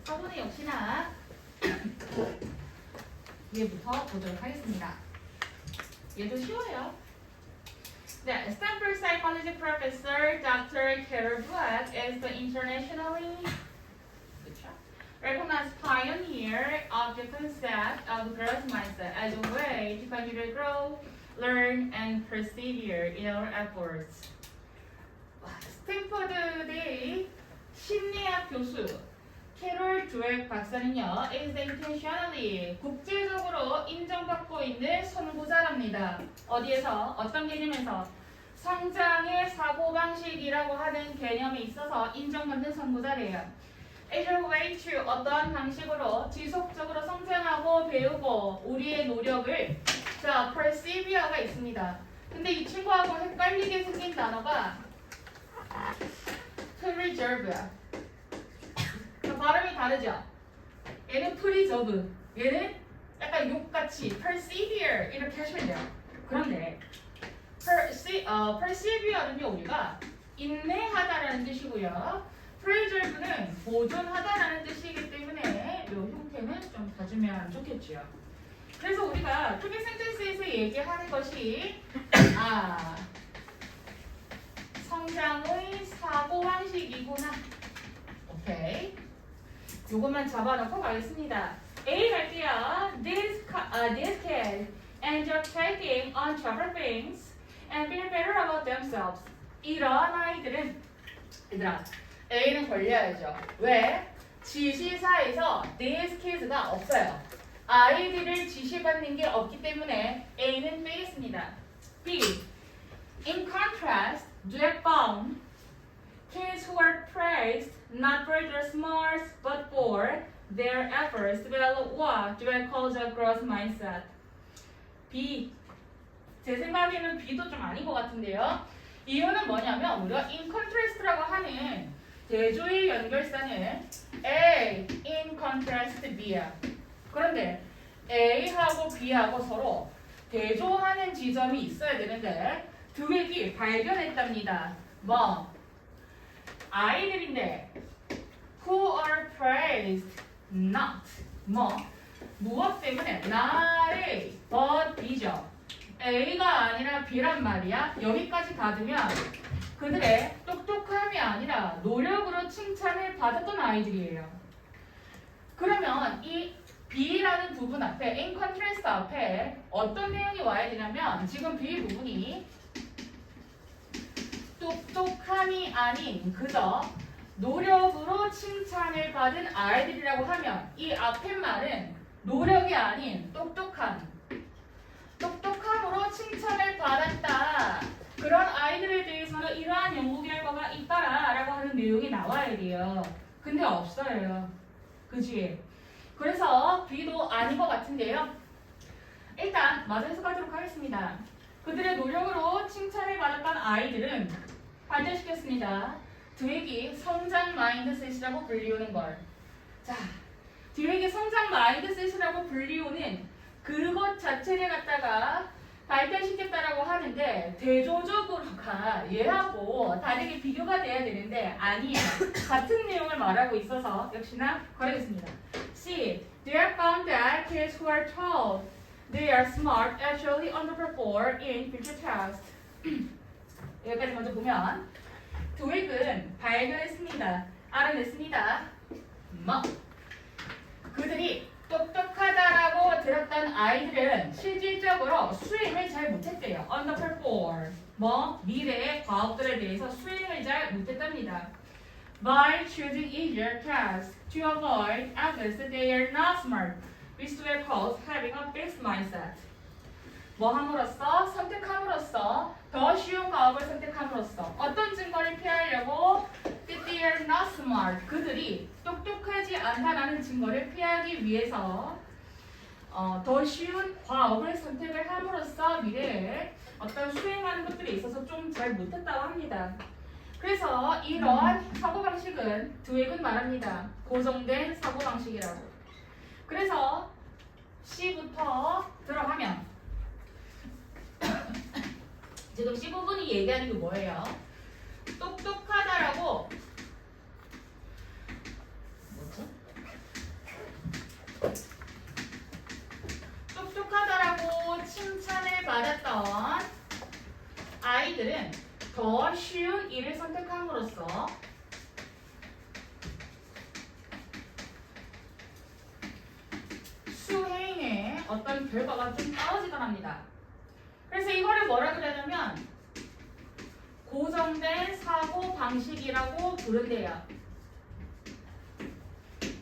서문은 역시나 얘부터 보도록 하겠습니다. 얘도 쉬워요. 네, Stanford psychology professor Dr. Carol Dweck is the internationally recognized pioneer of the concept of growth mindset as a way to continue to grow, learn, and persevere in our efforts. 스탠퍼드대의 심리학 교수 캐롤 드웨크 박사는요, is internationally 국제적으로 인정받고 있는 선구자랍니다. 어디에서? 어떤 개념에서? 성장의 사고방식이라고 하는 개념에 있어서 인정받는 선구자래요. It's a way to 어떠한 방식으로 지속적으로 성장하고 배우고 우리의 노력을 자, persevere가 있습니다. 근데 이 친구하고 헷갈리게 생긴 단어가 preserve야. 발음이 다르죠? 얘는 preserve, 얘는 약간 욕같이 persevere 이렇게 하시면 돼요. 그런데 persevere는요 우리가 인내하다라는 뜻이고요. preserve는 보존하다라는 뜻이기 때문에 이 형태는 좀 봐주면 좋겠죠. 그래서 우리가 토픽 센텐스에서 얘기하는 것이 성장의 사고방식이구나. 오케이. 요것만 잡아놓고 가겠습니다. A 갈게요. This kid enjoy taking on tougher things and being better about themselves. 이런 아이들은 얘들아 A는 걸려야죠. 왜? 지시사에서 these kids가 없어요. 아이들을 지시받는 게 없기 때문에 A는 빼겠습니다. B. In contrast, Dweck found kids who are praised not for their smarts but for their efforts develop what Dweck calls a growth mindset. B. 제 생각에는 B도 좀 아닌 것 같은데요. 이유는 뭐냐면 우리가 in contrast라고 하는 대조의 연결사는 A in contrast B야. 그런데 A하고 B하고 서로 대조하는 지점이 있어야 되는데 드웨기 발견했답니다. 뭐? 아이들인데 who are praised not 무엇 때문에 not A but B죠. A가 아니라 B란 말이야. 여기까지 받으면 그들의 똑똑함이 아니라 노력으로 칭찬을 받았던 아이들이에요. 그러면 이 B라는 부분 앞에 in contrast 앞에 어떤 내용이 와야 되냐면 지금 B 부분이 똑똑함이 아닌 그저 노력으로 칭찬을 받은 아이들이라고 하면 이 앞에 말은 노력이 아닌 똑똑함으로 칭찬을 받았다. 그런 아이들에 대해서는 이러한 연구 결과가 있다라고 하는 내용이 나와야 돼요. 근데 없어요. 그지? 그래서 B도 아닌 것 같은데요. 일단 마저 해석하도록 하겠습니다. 그들의 노력으로 칭찬을 받았던 아이들은 발전시켰습니다. 드웨기 성장 마인드셋이라고 불리우는 걸. 자, 드웨기 성장 마인드셋이라고 불리우는 그것 자체를 갖다가 발전시켰다라고 하는데 대조적으로가 얘하고 다르게 비교가 돼야 되는데 아니에요. 같은 내용을 말하고 있어서 역시나 거르겠습니다. C. They are found that kids who are told they are smart actually underperform in future tests. 여기까지 먼저 보면 드웨크는 발견했습니다. 알아냈습니다. 그들이 똑똑하다라고 들었던 아이들은 실질적으로 수행을 잘 못했대요. underperform. 미래의 과업들에 대해서 수행을 잘 못했답니다. By choosing easier tasks to avoid others that they are not smart, which were called having a fixed mindset. 함으로써 선택함으로써 더 쉬운 과업을 선택함으로써 어떤 증거를 피하려고 that they are not smart 그들이 똑똑하지 않다라는 증거를 피하기 위해서 더 쉬운 과업을 선택을 함으로써 미래에 어떤 수행하는 것들에 있어서 좀 잘 못했다고 합니다. 그래서 이러한 사고방식은 드웩은 말합니다. 고정된 사고방식이라고. 그래서 C부터 들어가면 지금 C 부분이 얘기하는 게 뭐예요? 똑똑하다라고 뭐죠? 똑똑하다라고 칭찬을 받았던 아이들은 더 쉬운 일을 선택함으로써 수행의 어떤 결과가 좀 떨어지곤 합니다. 그래서 이거를 뭐라 그러냐면 고정된 사고 방식이라고 부른대요.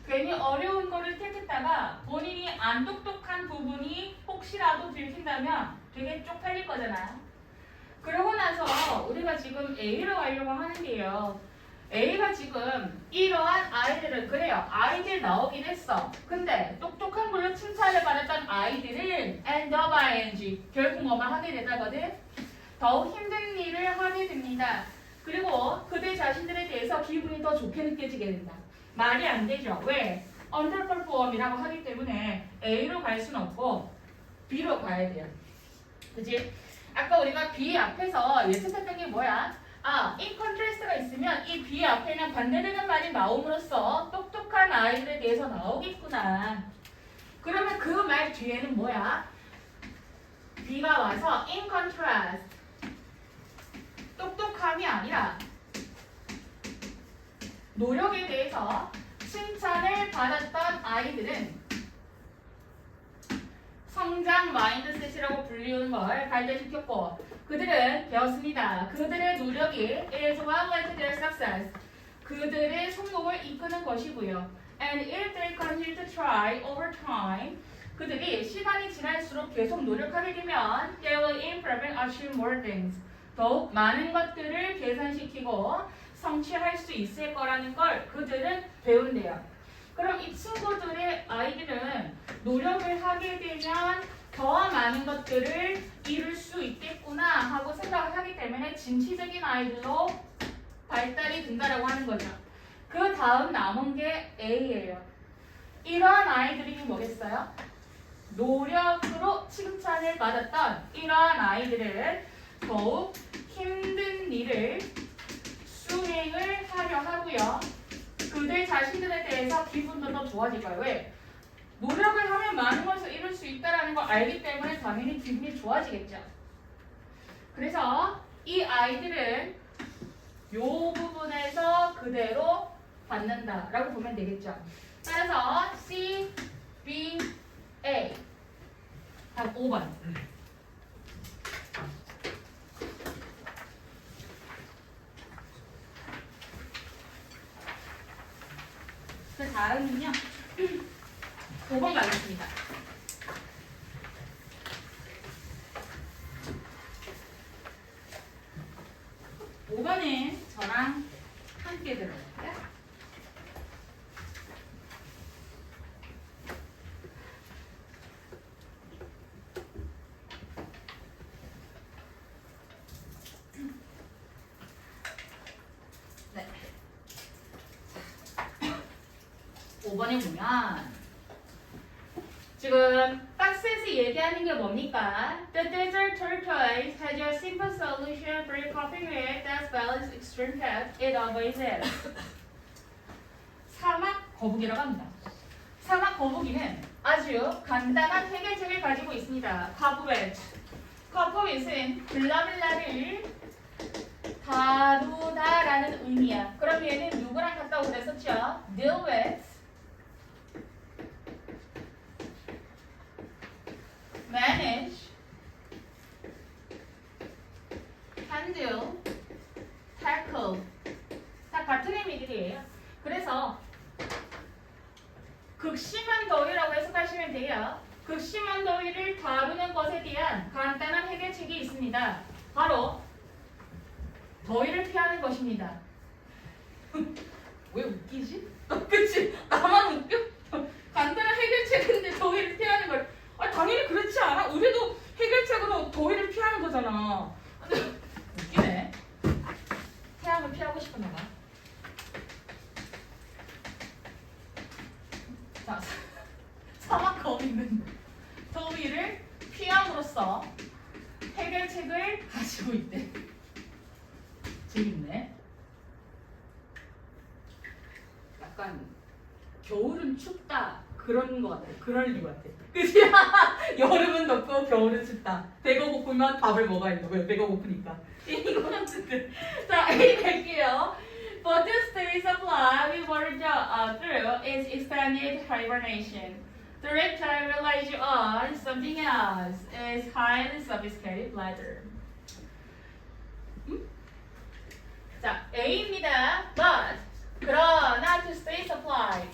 괜히 어려운 거를 택했다가 본인이 안 똑똑한 부분이 혹시라도 들킨다면 되게 쪽팔릴 거잖아. 그러고 나서 우리가 지금 A로 가려고 하는데요. A가 지금 이러한 아이들은 그래요. 아이들 나오긴 했어. 근데 똑똑한 걸로 칭찬을 받았던 아이들은 end of ing 결국 뭐만 하게 되다거든. 더욱 힘든 일을 하게 됩니다. 그리고 그들 자신들에 대해서 기분이 더 좋게 느껴지게 된다. 말이 안 되죠. 왜? underperform이라고 하기 때문에 A로 갈 수는 없고 B로 가야 돼요. 그치? 아까 우리가 B 앞에서 예측했던 게 뭐야? in contrast가 있으면 이 B 앞에는 반대되는 말이 나옴으로써 똑똑한 아이들에 대해서 나오겠구나. 그러면 그 말 뒤에는 뭐야? B가 와서 in contrast 똑똑함이 아니라 노력에 대해서 칭찬을 받았던 아이들은 성장 마인드셋이라고 불리우는 걸 발전시켰고 그들은 배웠습니다. 그들의 노력이 is what led to their success. 그들의 성공을 이끄는 것이고요. And if they continue to try over time, 그들이 시간이 지날수록 계속 노력하게 되면 they will improve and achieve more things. 더욱 많은 것들을 계산시키고 성취할 수 있을 거라는 걸 그들은 배운대요. 그럼 이 친구들의 아이들은 노력을 하게 되면 더 많은 것들을 이룰 수 있겠구나 하고 생각을 하기 때문에 진취적인 아이들로 발달이 된다라고 하는 거죠. 그 다음 남은 게 A예요. 이러한 아이들이 뭐겠어요? 노력으로 칭찬을 받았던 이러한 아이들은 더욱 힘든 일을 수행을 하려 하고요. 그들 자신들에 대해서 기분도 더 좋아질 거예요. 왜? 노력을 하면 많은 것을 이룰 수 있다는 걸 알기 때문에 당연히 기분이 좋아지겠죠. 그래서 이 아이들은 이 부분에서 그대로 받는다라고 보면 되겠죠. 따라서 C, B, A 답 5번. 그 다음은요 5번 가겠습니다. 5번은 저랑 함께 들어볼게요. 네. 5번에 보면 지금 박스에서 얘기하는 게 뭡니까? The desert tortoise has a simple solution for coping with as well as extreme heat it always is. 사막 거북이라고 합니다. 사막 거북이는 아주 간단한 해결책을 가지고 있습니다. 카브웨트. 카브웨트는 블라블라를 다루다라는 의미야. 그럼 얘는 누구랑 같다고 그랬었죠? Deal with, manage, handle, tackle. 다 같은 의미들이에요. 그래서 극심한 더위라고 해석하시면 돼요. 극심한 더위를 다루는 것에 대한 간단한 해결책이 있습니다. 바로 더위를 피하는 것입니다. 왜 웃기지? 그치? 나만 사막 거미는 더위를 피함으로써 해결책을 가지고 있대. 재밌네. 약간 겨울은 춥다 그런 거 같아. 그럴 리 같아. 그치? 여름은 덥고 겨울은 춥다. 배가 고프면 밥을 먹어야 된다. 왜? 배가 고프니까. 이거 어쨌든. 자, A 갈게요. For this day's supply, we were through is extended hibernation. The reptile relies on something else. Is highly sophisticated bladder. 자, A입니다. But 그러나 to stay supplied.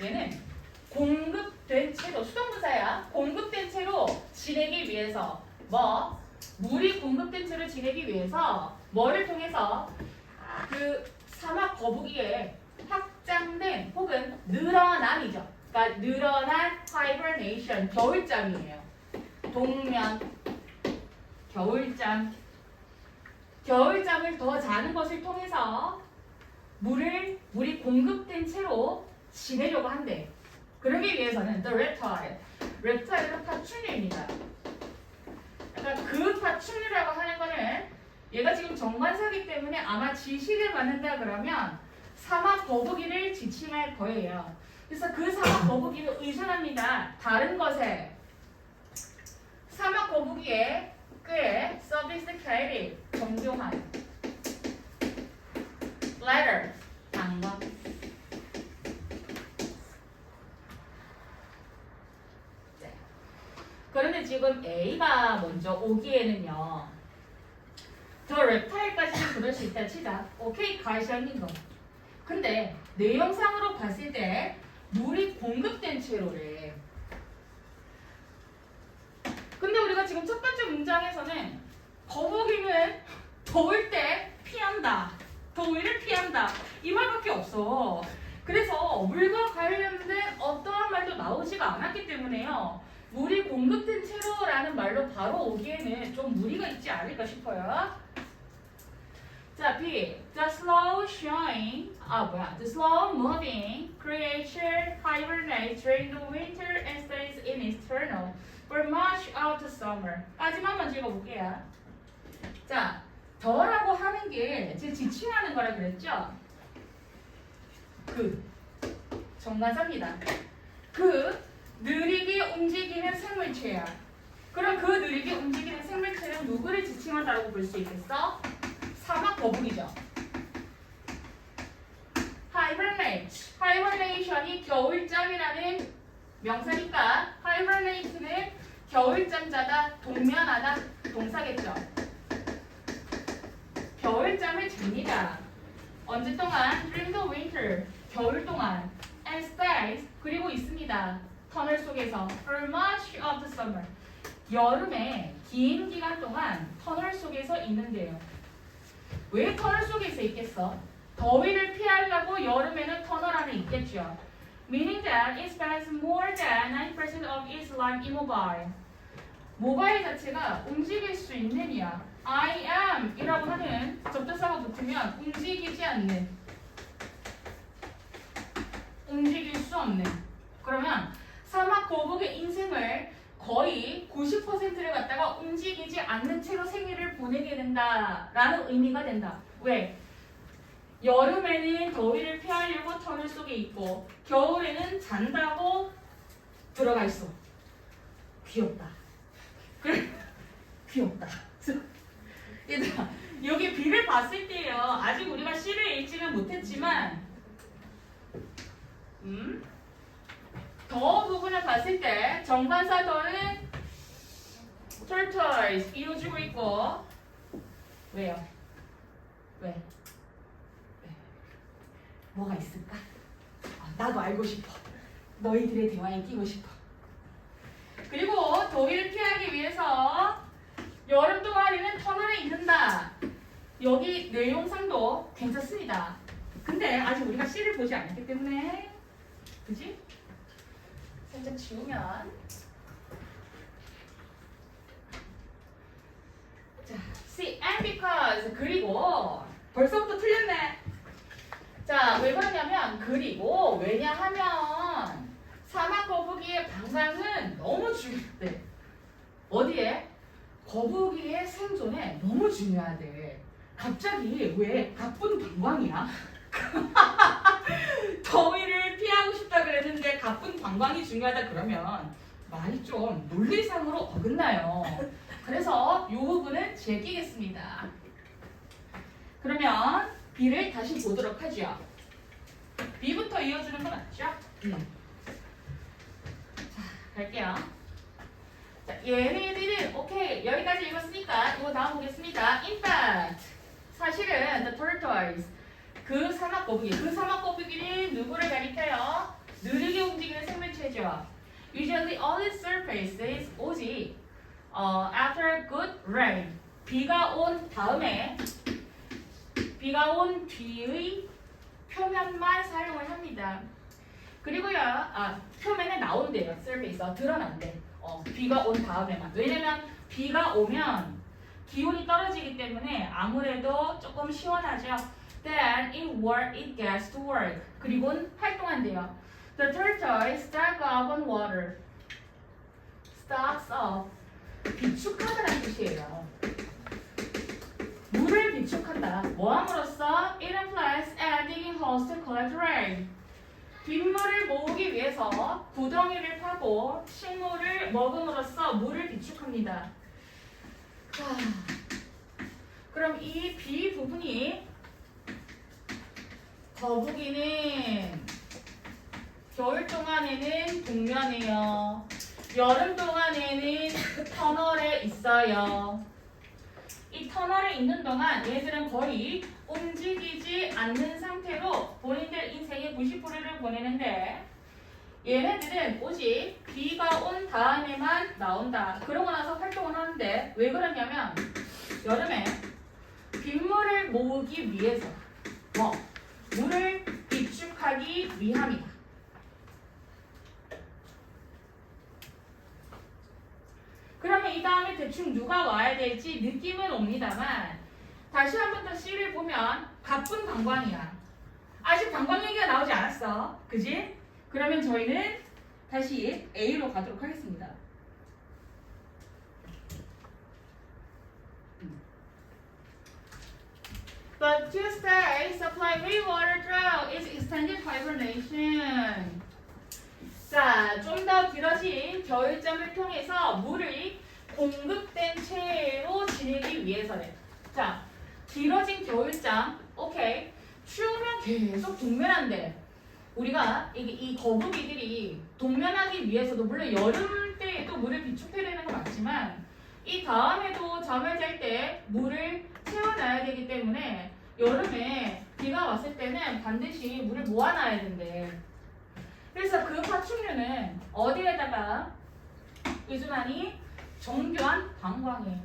얘는 공급된 채로 수동부사야. 공급된 채로 지내기 위해서 물이 공급된 채로 지내기 위해서 뭐를 통해서 그 사막 거북이의 확장된 혹은 늘어남이죠. 그러니까 늘어난 hibernation 겨울잠이에요. 동면 겨울잠을 더 자는 것을 통해서 물이 공급된 채로 지내려고 한대. 그러기 위해서는 the reptile은 파충류입니다. 그러니까 그 파충류라고 하는 거는 얘가 지금 정관사기 때문에 아마 지시를 받는다 그러면 사막 거북이를 지칭할 거예요. 그래서 그 사막 거북이를 의존합니다. 다른 것에 사막 거북이의 꽤 sophisticated 정교한 bladder 방광. 네. 그런데 지금 A가 먼저 오기에는요. 저 reptile까지는 그럴 수 있다 치자. 오케이 가시하는 거. 근데 내용상으로 봤을 때 물이 공급된 채로래. 근데 우리가 지금 첫 번째 문장에서는 거북이는 더울 때 피한다. 더위를 피한다. 이 말밖에 없어. 그래서 물과 관련된 어떠한 말도 나오지가 않았기 때문에요. 물이 공급된 채로라는 말로 바로 오기에는 좀 무리가 있지 않을까 싶어요. 자, B. The slow moving creature hibernates during the winter and stays in its tunnel for much of the summer. 까지만 읽어볼게요. 자, 더라고 하는 게 제 지칭하는 거라 그랬죠? 정관사입니다. 느리게 움직이는 생물체야. 그럼 그 느리게 움직이는 생물체는 누구를 지칭한다고 볼 수 있겠어? 사막 거북이죠. hibernation이 겨울잠이라는 명사니까 hibernate는 겨울잠 자다, 동면하다 동사겠죠. 겨울잠을 잡니다. 언제 동안? During the winter, 겨울 동안. And stays, 그리고 있습니다. 터널 속에서. For much of the summer, 여름에 긴 기간 동안 터널 속에서 있는데요. 왜 터널 속에서 있겠어? 더위를 피하려고 여름에는 터널 안에 있겠죠. Meaning that it spends more than 90% of its life immobile. 모바일 자체가 움직일 수 있는 이야. I am 이라고 하는 접두사가 붙으면 움직이지 않는, 움직일 수 없는. 그러면 사막 거북의 인생을 거의 90%를 갖다가 움직이지 않는 채로 생일을 보내게 된다라는 의미가 된다. 왜? 여름에는 더위를 피하려고 터널 속에 있고 겨울에는 잔다고 들어가 있어. 귀엽다. 그래, 귀엽다. 얘들아, 여기 B를 봤을 때요. 아직 우리가 C를 읽지는 못했지만 더 부분을 봤을 때 정관사 더는 tortoise 이어주고 있고 왜요? 왜? 뭐가 있을까? 나도 알고 싶어. 너희들의 대화에 끼고 싶어. 그리고 더위를 피하기 위해서 여름 동안에는 터널에 있는다. 여기 내용상도 괜찮습니다. 근데 아직 우리가 C를 보지 않았기 때문에 그지? 살짝 지우면 자, C and because 그리고 벌써부터 틀렸네. 자, 왜 그러냐면 그리고 왜냐하면 사막 거북이의 방광은 너무 중요하대. 어디에? 거북이의 생존에 너무 중요하대. 갑자기 왜 가쁜 방광이야? 더위를 피하고 싶다 그랬는데 가쁜 방광이 중요하다 그러면 말이 좀 논리상으로 어긋나요. 그래서 이 부분은 제끼겠습니다. 그러면 B를 다시 보도록 하죠. B부터 이어주는 거 맞죠? 자, 갈게요. 자, 얘네들은 오케이 여기까지 읽었으니까 이거 다음 보겠습니다. In fact, 사실은 the tortoise, 그 사막 거북이는 누구를 가리켜요? 느리게 움직이는 생물체죠. Usually on its surfaces, 오직 after good rain, 비가 온 다음에, 비가 온 뒤의 표면만 사용을 합니다. 그리고요, 표면에 나온대요. surface, 드러난대. 비가 온 다음에만. 왜냐면 비가 오면 기온이 떨어지기 때문에 아무래도 조금 시원하죠. Then it gets to work. 그리고는 활동한대요. The tortoise stocks up on water. Stocks up. 비축하다라는 뜻이에요. 물을 비축한다. 뭐함으로써? It implies digging holes to collect rain. 빗물을 모으기 위해서 구덩이를 파고 식물을 먹음으로써 물을 비축합니다. 자, 그럼 이 B 부분이 거북이는 겨울 동안에는 동면이에요. 여름 동안에는 터널에 있어요. 이 터널에 있는 동안 얘들은 거의 움직이지 않는 상태로 본인들 인생의 90%를 보내는데 얘네들은 오직 비가 온 다음에만 나온다. 그러고 나서 활동을 하는데 왜 그러냐면 여름에 빗물을 모으기 위해서 물을 비축하기 위함이다. 그러면 이 다음에 대충 누가 와야 될지 느낌은 옵니다만 다시 한 번 더 C를 보면 가쁜 방광이야. 아직 방광 얘기가 나오지 않았어. 그지? 그러면 저희는 다시 A로 가도록 하겠습니다. But to stay, supply rainwater drought is extended hibernation. 자, 좀 더 길어진 겨울잠을 통해서 물이 공급된 채로 지내기 위해서래. 자, 길어진 겨울잠, 오케이. 추우면 계속 동면한대. 우리가 이 거북이들이 동면하기 위해서도 물론 여름 때에도 물을 비축해야 되는 거 맞지만 이 다음에도 잠을 잘 때 물을 채워놔야 되기 때문에 여름에 비가 왔을 때는 반드시 물을 모아놔야 된대. 그래서 그 파충류는 어디에다가 의존하니? 정교한 방광에.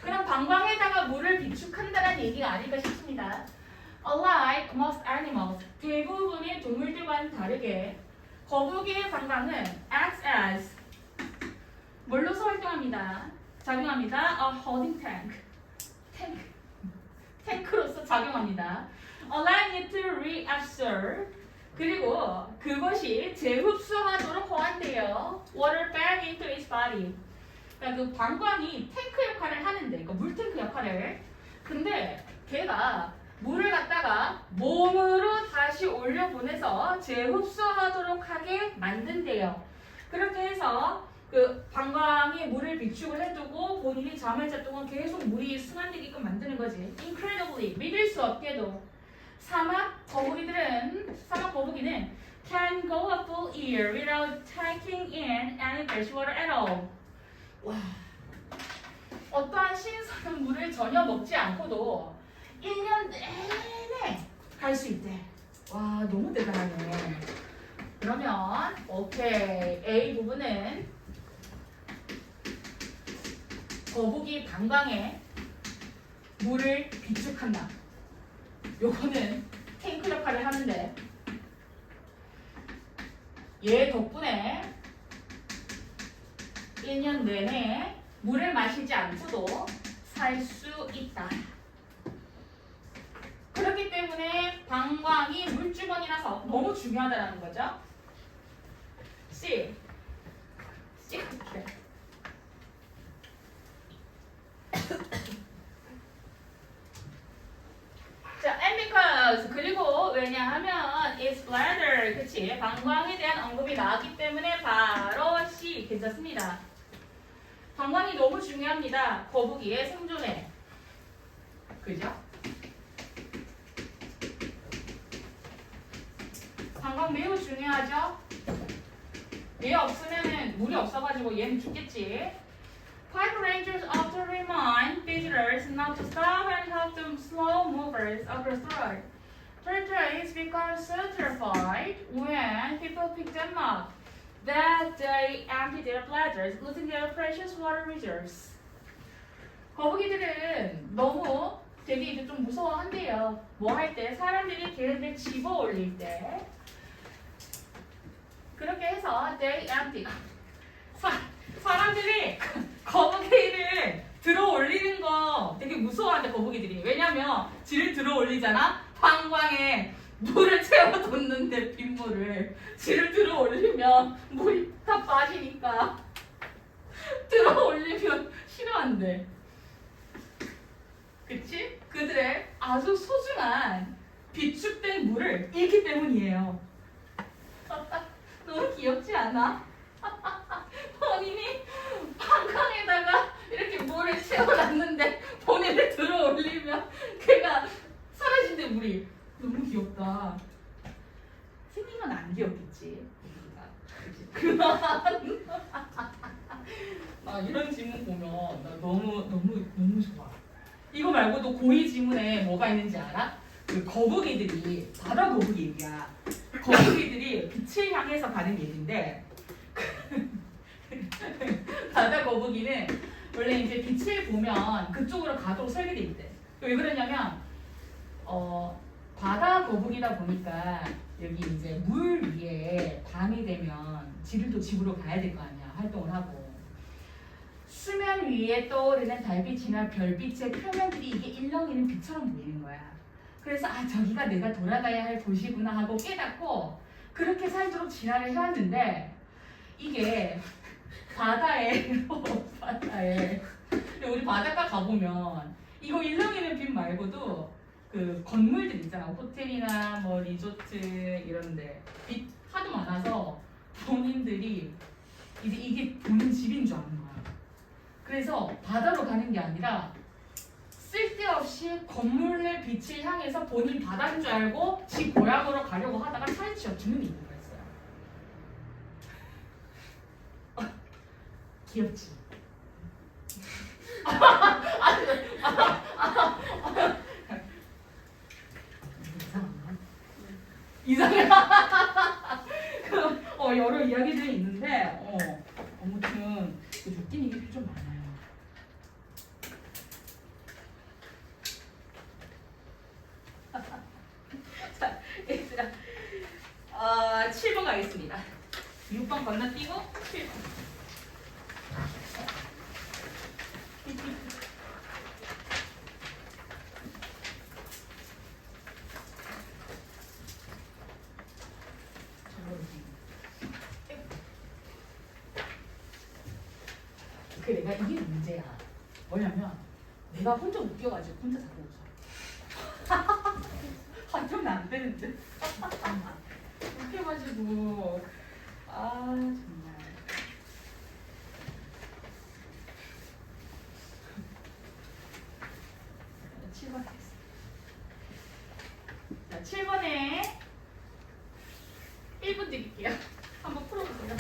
그럼 방광에다가 물을 비축한다는 얘기가 아닐까 싶습니다. Unlike most animals, 대부분의 동물들과는 다르게 거북이의 방광은 acts as 뭘로서 활동합니다. 작용합니다. A holding tank. 탱크로서 작용합니다. Allowing it to reabsorb. 그리고 그것이 재흡수하도록 허한대요. Water back into its body. 그러니까 그 방광이 탱크 역할을 하는데, 그러니까 물탱크 역할을. 근데 걔가 물을 갖다가 몸으로 다시 올려보내서 재흡수하도록 하게 만든대요. 그렇게 해서 그 방광이 물을 비축을 해두고 본인이 잠을 잘 동안 계속 물이 순환되게끔 만드는 거지. Incredibly, 믿을 수 없게도 사막 거북이는 can go a full year without taking in any fresh water at all. 와, 어떠한 신선한 물을 전혀 먹지 않고도 1년 내내 갈 수 있대. 와, 너무 대단하네. 그러면 오케이, A 부분은 거북이 방광에 물을 비축한다. 요거는 탱크 역할을 하는데 얘 덕분에 1년 내내 물을 마시지 않고도 살 수 있다. 그렇기 때문에 방광이 물주머니라서 너무 중요하다는 거죠. C. C. 이렇게. 자, and because 그리고 왜냐하면 it's bladder 그치 방광에 대한 언급이 나왔기 때문에 바로 C 괜찮습니다. 방광이 너무 중요합니다. 거북이의 생존에 그죠? 방광 매우 중요하죠? 얘 없으면은 물이 없어가지고 얘는 죽겠지. Park rangers often remind visitors not to stop and help the slow movers overthrow. Tortoises become so terrified when people pick them up that they empty their bladders, losing their precious water reserves. 거북이들은 너무 되게 이제 좀 무서워한대요. 뭐 할 때? 사람들이 걔네들 집어 올릴 때. 그렇게 해서 they empty. 사람들이 거북이를 들어 올리는 거 되게 무서워한대 거북이들이. 왜냐면 지를 들어 올리잖아. 방광에 물을 채워뒀는데 빗물을 지를 들어 올리면 물이 다 빠지니까 들어 올리면 싫어한대. 그치? 그들의 아주 소중한 비축된 물을 잃기 때문이에요. 너무 귀엽지 않아? 본인이 방광에다가 이렇게 물을 채워놨는데 본인을 들어 올리면 걔가 사라진대 물이. 너무 귀엽다. 생긴 건 안 귀엽겠지. 나 이런 지문 보면 나 너무 좋아. 이거 말고도 고이 지문에 뭐가 있는지 알아? 그 거북이들이 바다 거북이야. 거북이들이 빛을 향해서 가는 얘기인데 바다 거북이는 원래 이제 빛을 보면 그쪽으로 가도록 설계돼 있대. 왜 그러냐면 바다 거북이다 보니까 여기 이제 물 위에 밤이 되면 지들도 집으로 가야 될 거 아니야. 활동을 하고. 수면 위에 떠오르는 달빛이나 별빛의 표면들이 이게 일렁이는 빛처럼 보이는 거야. 그래서 아 저기가 내가 돌아가야 할 곳이구나 하고 깨닫고 그렇게 살도록 진화를 해왔는데 이게 바다에 우리 바닷가 가보면 이거 일렁이는 빛 말고도 그 건물들 있잖아. 호텔이나 뭐 리조트 이런데 빛 하도 많아서 본인들이 이제 이게 본인 집인 줄 아는 거야. 그래서 바다로 가는 게 아니라 쓸데없이 건물의 빛을 향해서 본인 바다인 줄 알고 집 고향으로 가려고 하다가 차에 치여 죽는 이유가 있어요. 귀엽지? 이상해. 여러 이야기들이 있는데 아무튼 웃긴 얘기들이 좀 많아요. 자, 얘들아 7번 가겠습니다. 6번 건너뛰고 7번. 내가 이게 문제야. 뭐냐면 내가 혼자 웃겨가지고 혼자 자꾸 웃어. 하면 안 되는데. 웃겨가지고 정말. 자, 7번 하겠습니다. 자, 7번에 1분 드릴게요. 한번 풀어보세요.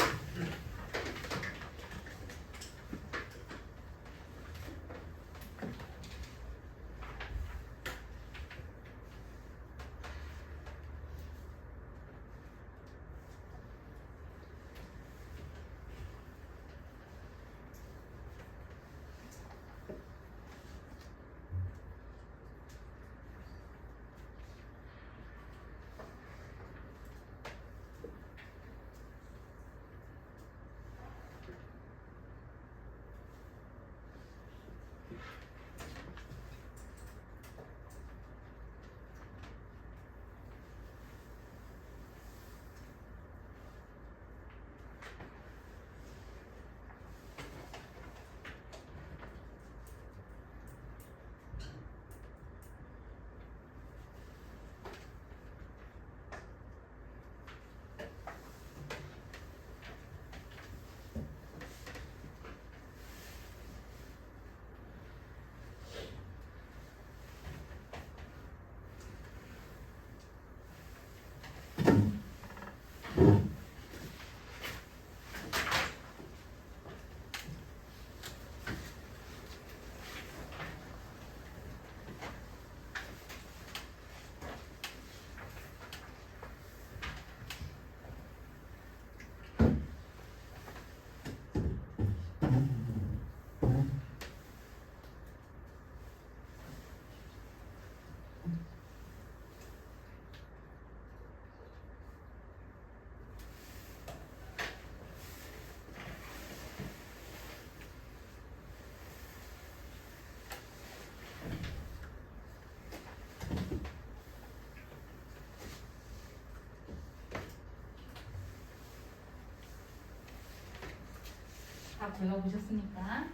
다 골라보셨습니까? 한번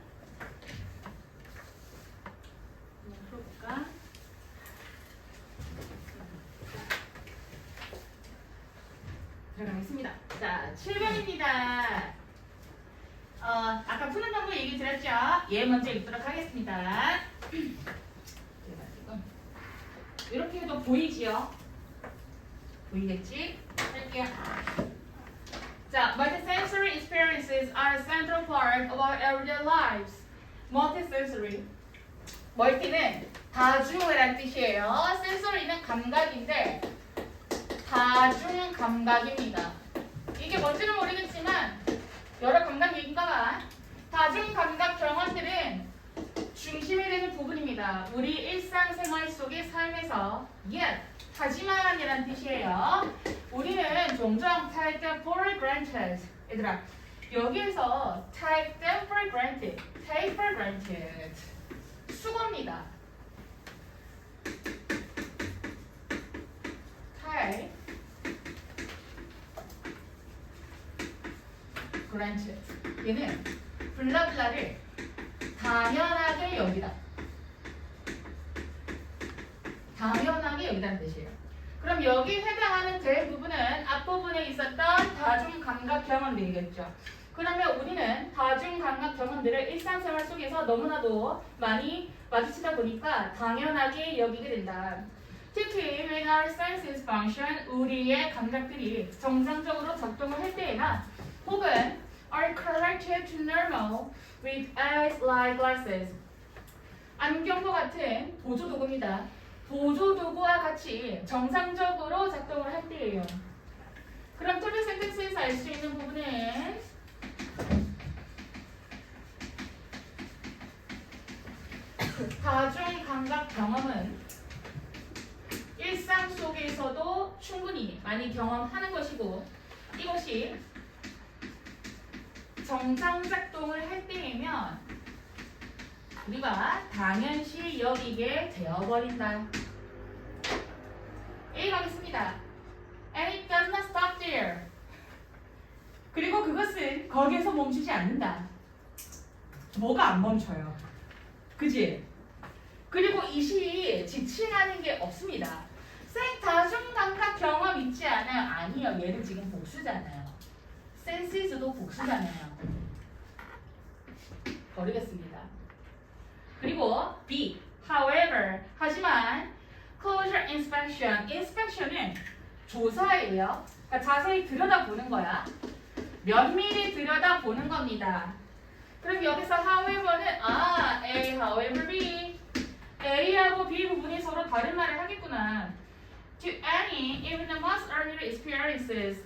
풀어볼까? 들어가겠습니다. 자, 7번입니다. 아까 푸는 방법 얘기 드렸죠? 얘 먼저 읽도록 하겠습니다. 제가 지금 이렇게 해도 보이지요? 보이겠지? 할게요. 자, multisensory experiences are a central part of our everyday lives. multisensory. 멀티는 다중이란 뜻이에요. sensory는 감각인데 다중 감각입니다. 이게 뭔지는 모르겠지만 여러 감각인가 봐. 다중 감각 경험들은 중심이 되는 부분입니다. 우리 일상생활 속의 삶에서 yet 하지만이라는 뜻이에요. 우리는 종종 take them for granted. 얘들아, 여기에서 take them for granted, take for granted 수거입니다. take granted 얘는 블라블라를 당연하게 여기다. 당연하게 여기다는 뜻이에요. 그럼 여기 해당하는 대부분은 앞부분에 있었던 다중감각 경험들이겠죠. 그러면 우리는 다중감각 경험들을 일상생활 속에서 너무나도 많이 마주치다 보니까 당연하게 여기게 된다. 특히 when our senses function, 우리의 감각들이 정상적으로 작동을 할 때에나 혹은 are corrected to normal with eyes like glasses. 안경과 같은 보조도구입니다. 보조도구와 같이 정상적으로 작동을 할 때예요. 그럼 토비 센텐스에서 알 수 있는 부분은 다중 감각 경험은 일상 속에서도 충분히 많이 경험하는 것이고 이것이 정상 작동을 할 때이면 우리가 당연시 여기게 되어버린다. A 가겠습니다. And it does not stop there. 그리고 그것은 거기에서 멈추지 않는다. 뭐가 안 멈춰요. 그지? 그리고 이 시 지칭하는 게 없습니다. 생 다중감각 경험 있지 않아요? 아니요. 얘는 지금 복수잖아요. senses도 복수잖아요. 버리겠습니다. 그리고 B. However, 하지만 closer inspection. inspection은 조사예요. 그러니까 자세히 들여다보는 거야. 면밀히 들여다보는 겁니다. 그럼 여기서 however는 A, however B. A하고 B 부분이 서로 다른 말을 하겠구나. To any, even the most ordinary experiences.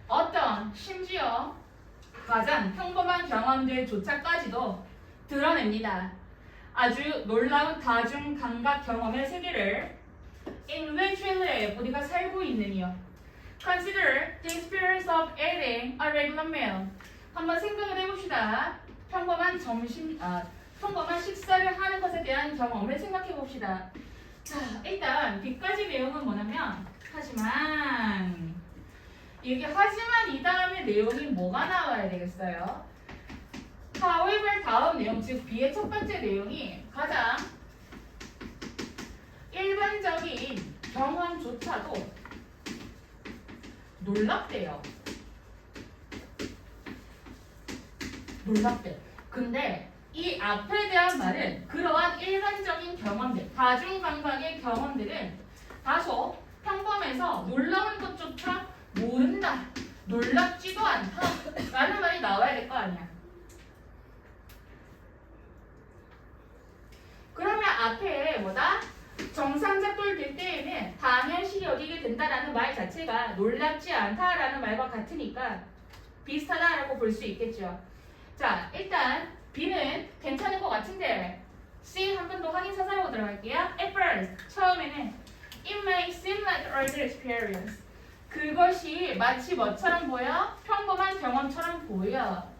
어떤, 심지어 가장 평범한 경험들조차까지도 드러냅니다. 아주 놀라운 다중 감각 경험의 세계를 in which we live, 우리가 살고 있느니요. Consider the experience of eating a regular meal. 한번 생각을 해봅시다. 평범한 식사를 하는 것에 대한 경험을 생각해 봅시다. 자, 일단 B까지 내용은 뭐냐면 하지만 이게 하지만 이 다음에 내용이 뭐가 나와야 되겠어요? however 다음 내용, 즉 B의 첫 번째 내용이 가장 일반적인 경험조차도 놀랍대요. 놀랍대. 근데 이 앞에 대한 말은 그러한 일반적인 경험들, 다중감각의 경험들은 다소 평범해서 놀라운 것조차 않다, 놀랍지도 않다 라는 말이 나와야 될 거 아니야. 그러면 앞에 뭐다? 정상작돌 될 때에는 당연시 여기게 된다라는 말 자체가 놀랍지 않다라는 말과 같으니까 비슷하다라고 볼 수 있겠죠. 자, 일단 B는 괜찮은 것 같은데 C 한 번 더 확인 사살하고 들어갈게요. At first, 처음에는 It may seem like ordinary experience. 그것이 마치 뭐처럼 보여? 평범한 경험처럼 보여.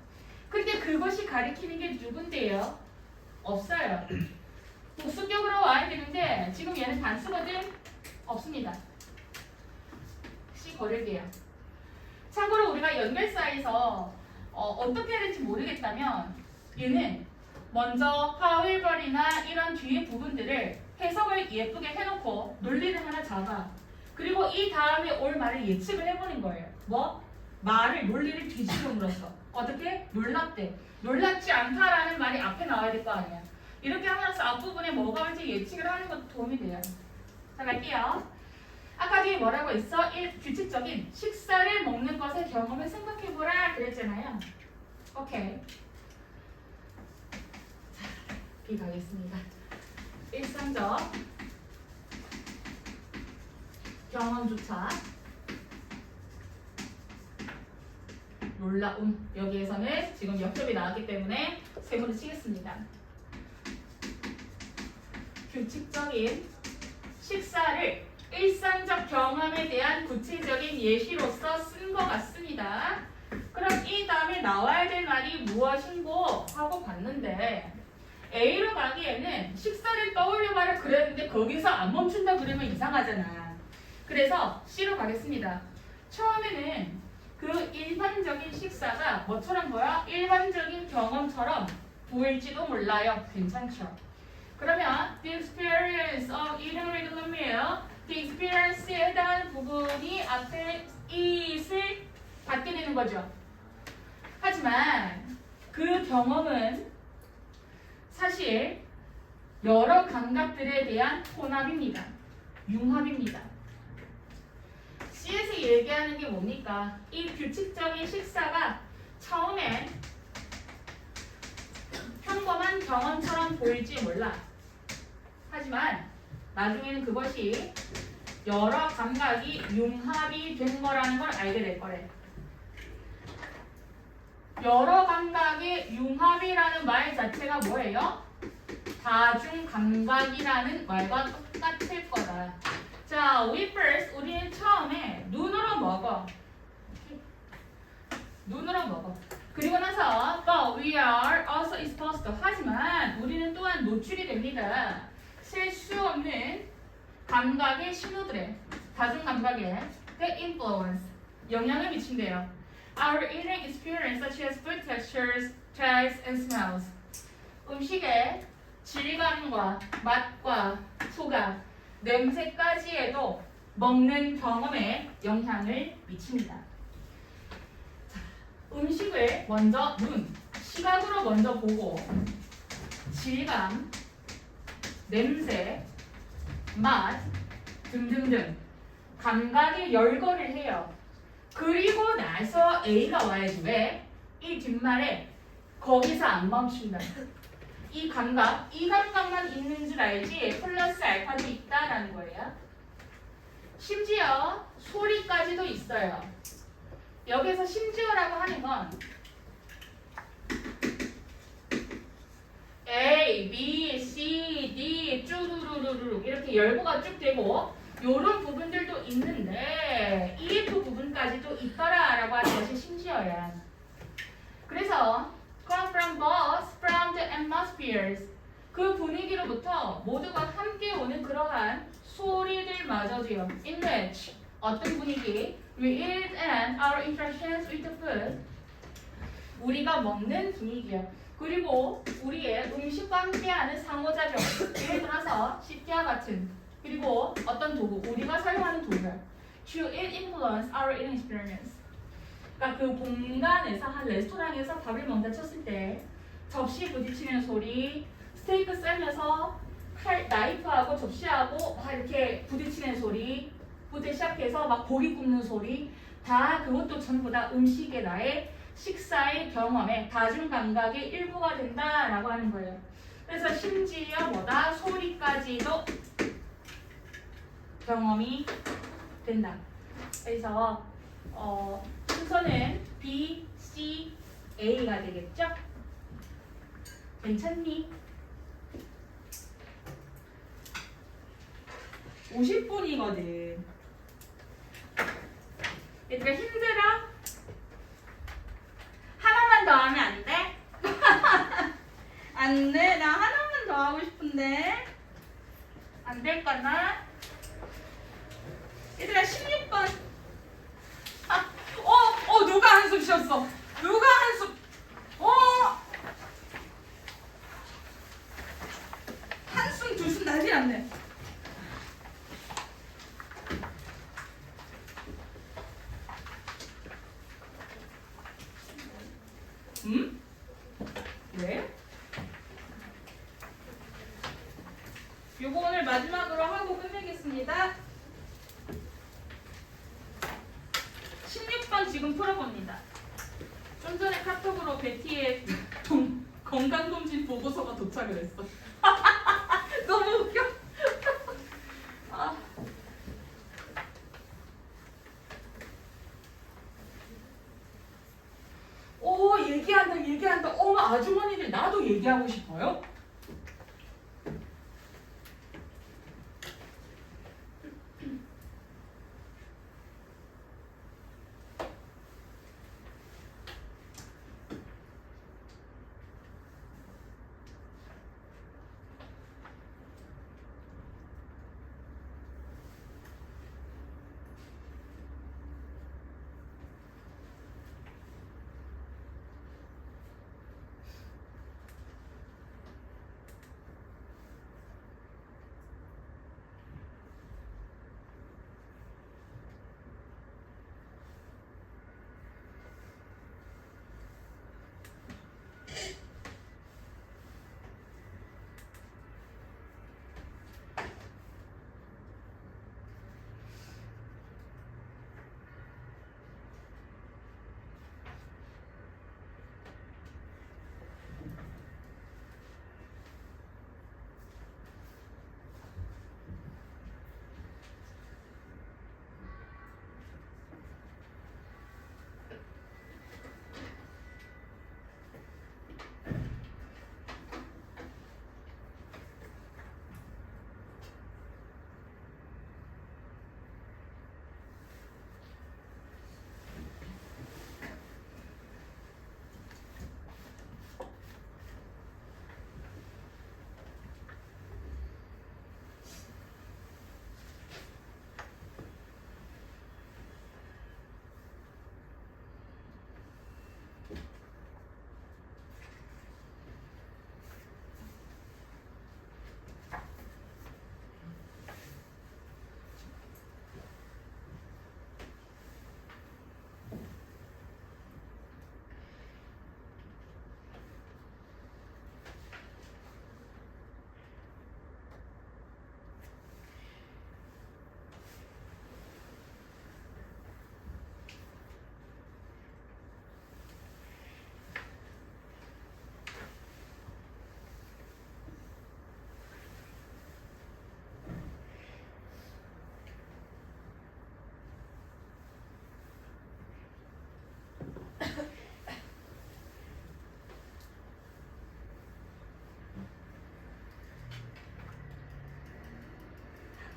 근데 그것이 가리키는 게 누군데요? 없어요. 복수격으로 와야 되는데 지금 얘는 단수거든? 없습니다. C 거를게요. 참고로 우리가 연결사에서 어떻게 해야 될지 모르겠다면 얘는 먼저 however이나 이런 뒤에 부분들을 해석을 예쁘게 해놓고 논리를 하나 잡아. 그리고 이 다음에 올 말을 예측을 해보는 거예요. 뭐? 말을 논리를 뒤집음으로써 어떻게? 놀랍대. 놀랍지 않다라는 말이 앞에 나와야 될 거 아니야. 이렇게 하면서 앞부분에 뭐가 올지 예측을 하는 것도 도움이 돼요. 자, 갈게요. 아까 뒤에 뭐라고 했어? 규칙적인 식사를 먹는 것의 경험을 생각해보라 그랬잖아요. 오케이. 자, B 가겠습니다. 일상적 경험조차 놀라움. 여기에서는 지금 역접이 나왔기 때문에 세모를 치겠습니다. 규칙적인 식사를 일상적 경험에 대한 구체적인 예시로서 쓴 것 같습니다. 그럼 이 다음에 나와야 될 말이 무엇인고 하고 봤는데 A로 가기에는 식사를 떠올려봐라 그랬는데 거기서 안 멈춘다 그러면 이상하잖아. 그래서 C로 가겠습니다. 처음에는 그 일반적인 식사가 뭐처럼 보여? 일반적인 경험처럼 보일지도 몰라요. 괜찮죠? 그러면 the experience of eating regular meal, the experience에 해당하는 부분이 앞에 it을 받게 되는 거죠. 하지만 그 경험은 사실 여러 감각들에 대한 혼합입니다. 융합입니다. C에서 얘기하는 게 뭡니까? 이 규칙적인 식사가 처음엔 평범한 경험처럼 보일지 몰라. 하지만 나중에는 그것이 여러 감각이 융합이 된 거라는 걸 알게 될 거래. 여러 감각의 융합이라는 말 자체가 뭐예요? 다중 감각이라는 말과 똑같을 거다. 자, we first, 우리는 처음에 눈으로 먹어. 눈으로 먹어. 그리고 나서 but we are also exposed to. 하지만 우리는 또한 노출이 됩니다. 셀 수 없는 감각의 신호들에 다중 감각에 the influence 영향을 미친대요. Our eating experience such as food textures, tastes, and smells. 음식의 질감과 맛과 소감, 냄새까지에도 먹는 경험에 영향을 미칩니다. 자, 음식을 먼저 눈, 시각으로 먼저 보고 질감, 냄새, 맛 등등등 감각에 열거를 해요. 그리고 나서 A가 와야지. 왜? 이 뒷말에 거기서 안 멈춘다. 이 감각, 이 감각만 있는 줄 알지 플러스 알파도 있다라는 거예요. 심지어 소리까지도 있어요. 여기서 심지어라고 하는 건 A, B, C, D 쭈루루루루 이렇게 열고가 쭉 되고 요런 부분들도 있는데 EF 부분까지도 있더라 라고 하는 것이 심지어야. 그래서 come from both from the atmospheres 그 분위기로부터 모두가 함께 오는 그러한 소리들마저도요. In which 어떤 분위기? We eat and our interactions with the food 우리가 먹는 분위기야. 그리고 우리의 음식과 함께하는 상호작용 예를 들어서 식기와 같은 그리고 어떤 도구 우리가 사용하는 도구야. To it influence our eating experience 그러니까 그 공간에서 한 레스토랑에서 밥을 먹다 쳤을 때 접시 부딪히는 소리 스테이크 썰면서 나이프하고 접시하고 막 이렇게 부딪히는 소리부터 시작해서 막 고기 굽는 소리 다 그것도 전부 다 음식의 나의 식사의 경험의 다중감각의 일부가 된다라고 하는 거예요. 그래서 심지어 뭐다? 소리까지도 경험이 된다. 그래서 순서는 B, C, A가 되겠죠? 괜찮니? 50분이거든. 얘들아 힘들어? 하나만 더 하면 안 돼? 안 돼? 나 하나만 더 하고 싶은데. 안 될까나? 얘들아 16번. 누가 한숨 쉬었어? 누가 한숨? 한숨 두숨 난리 났네. 왜? 요거 오늘 마지막으로 하고 끝내겠습니다. 16번 지금 풀어봅니다. 좀 전에 카톡으로 베티의 건강검진 보고서가 도착을 했어. 너무 웃겨. 얘기한다. 어머 아주머니들 나도 얘기하고 싶어요.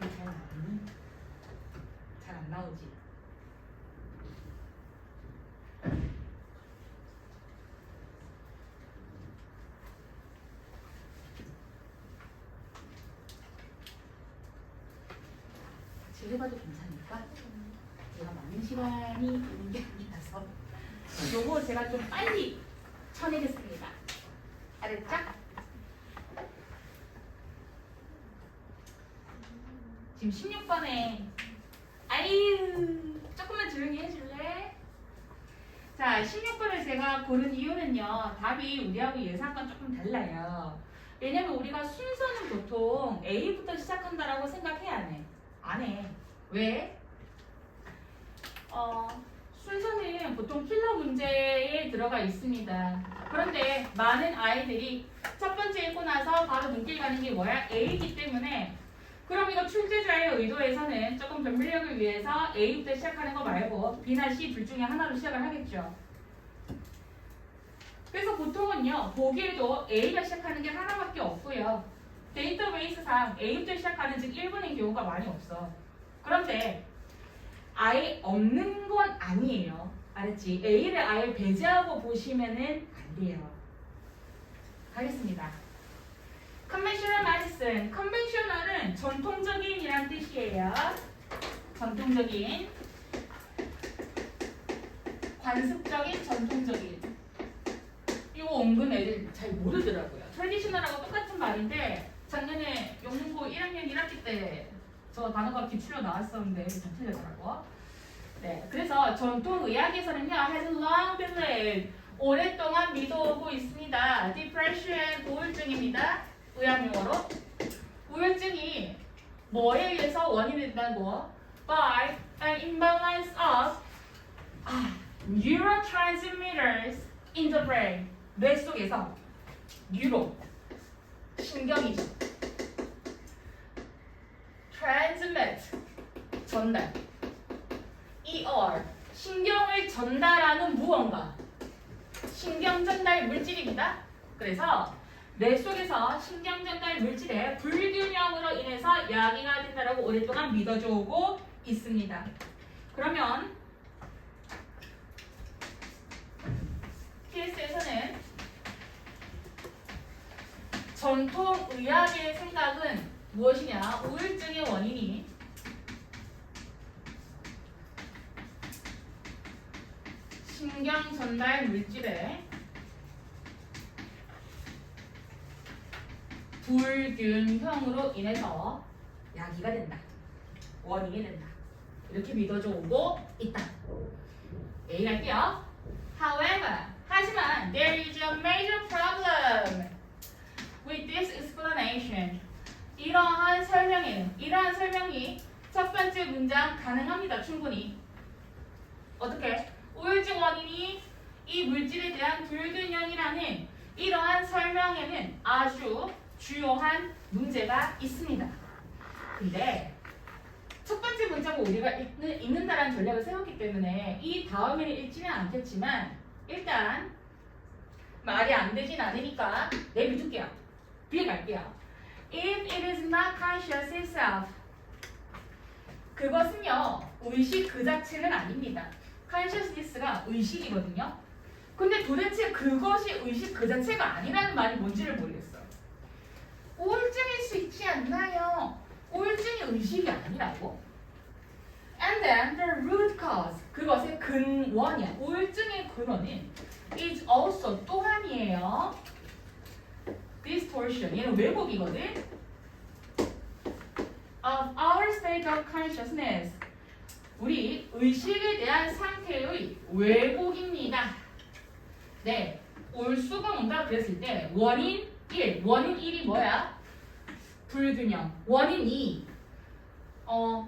잘 나오니? 잘 안 나오지? 같이 해봐도 괜찮을까? 제가 많은 시간이 있는 게 아니라서 요거 제가 좀 빨리 쳐내겠습니다. 알았죠? 지금 16번에 아유 조금만 조용히 해줄래? 자 16번을 제가 고른 이유는요. 답이 우리하고 예상과 조금 달라요. 왜냐면 우리가 순서는 보통 A부터 시작한다라고 생각해야 안 해. 안 해. 왜? 문제는 보통 킬러 문제에 들어가 있습니다. 그런데 많은 아이들이 첫 번째 읽고 나서 바로 눈길 가는 게 뭐야? A이기 때문에 그럼 이거 출제자의 의도에서는 조금 변별력을 위해서 A부터 시작하는 거 말고 B나 C 둘 중에 하나로 시작을 하겠죠. 그래서 보통은요, 보기에도 A가 시작하는 게 하나밖에 없고요. 데이터베이스상 A부터 시작하는 즉 1번인 경우가 많이 없어. 그런데 아예 없는 건 아니에요. 알았지? A를 아예 배제하고 보시면은 안 돼요. 가겠습니다. Conventional medicine. Conventional은 전통적인이란 뜻이에요. 전통적인, 관습적인, 전통적인. 이거 은근 애들 잘 모르더라고요. 트래디셔널하고 똑같은 말인데 작년에 영문고 1학년 1학기 때 저 단어가 기출로 나왔었는데 잘 틀렸더라고. 네, 그래서 전통 의학에서는요, has long believed, 오랫동안 믿어오고 있습니다. depression, 우울증입니다. 의학용어로. 우울증이 뭐에 의해서 원인이 된다고? by an imbalance of neurotransmitters in the brain. 뇌 속에서 뉴로, 신경이죠. transmit, 전달. ER, 신경을 전달하는 무언가. 신경 전달 물질입니다. 그래서 뇌 속에서 신경 전달 물질의 불균형으로 인해서 야기가 된다라고 오랫동안 믿어져 오고 있습니다. 그러면 TS에서는 전통 의학의 생각은 무엇이냐? 우울증의 원인이 신경 전달 물질의 불균형으로 인해서 야기가 된다. 원인이 된다. 이렇게 믿어져 오고 있다. A 갈게요. However, 하지만 there is a major problem with this explanation. 이러한 설명이 첫 번째 문장 가능합니다. 충분히. 어떻게? 우울증 원인이 이 물질에 대한 불균형이라는 이러한 설명에는 아주 주요한 문제가 있습니다. 근데 첫 번째 문장을 우리가 읽는다라는 전략을 세웠기 때문에 이 다음에는 읽지는 않겠지만 일단 말이 안 되진 않으니까 내비둘게요. B에 갈게요. If it is not conscious itself, 그것은요 의식 그 자체는 아닙니다. consciousness가 의식이거든요. 근데 도대체 그것이 의식 그 자체가 아니라는 말이 뭔지를 모르겠어요. 우울증일 수 있지 않나요? 우울증이 의식이 아니라고? And then the root cause, 그것의 근원이야. 우울증의 근원은 is also 또한이에요. distortion, 얘는 왜곡이거든. of our state of consciousness, 우리 의식에 대한 상태의 왜곡입니다. 네, 올 수가 온다 그랬을 때 원인 1, 원인 1이 뭐야? 불균형. 원인 2,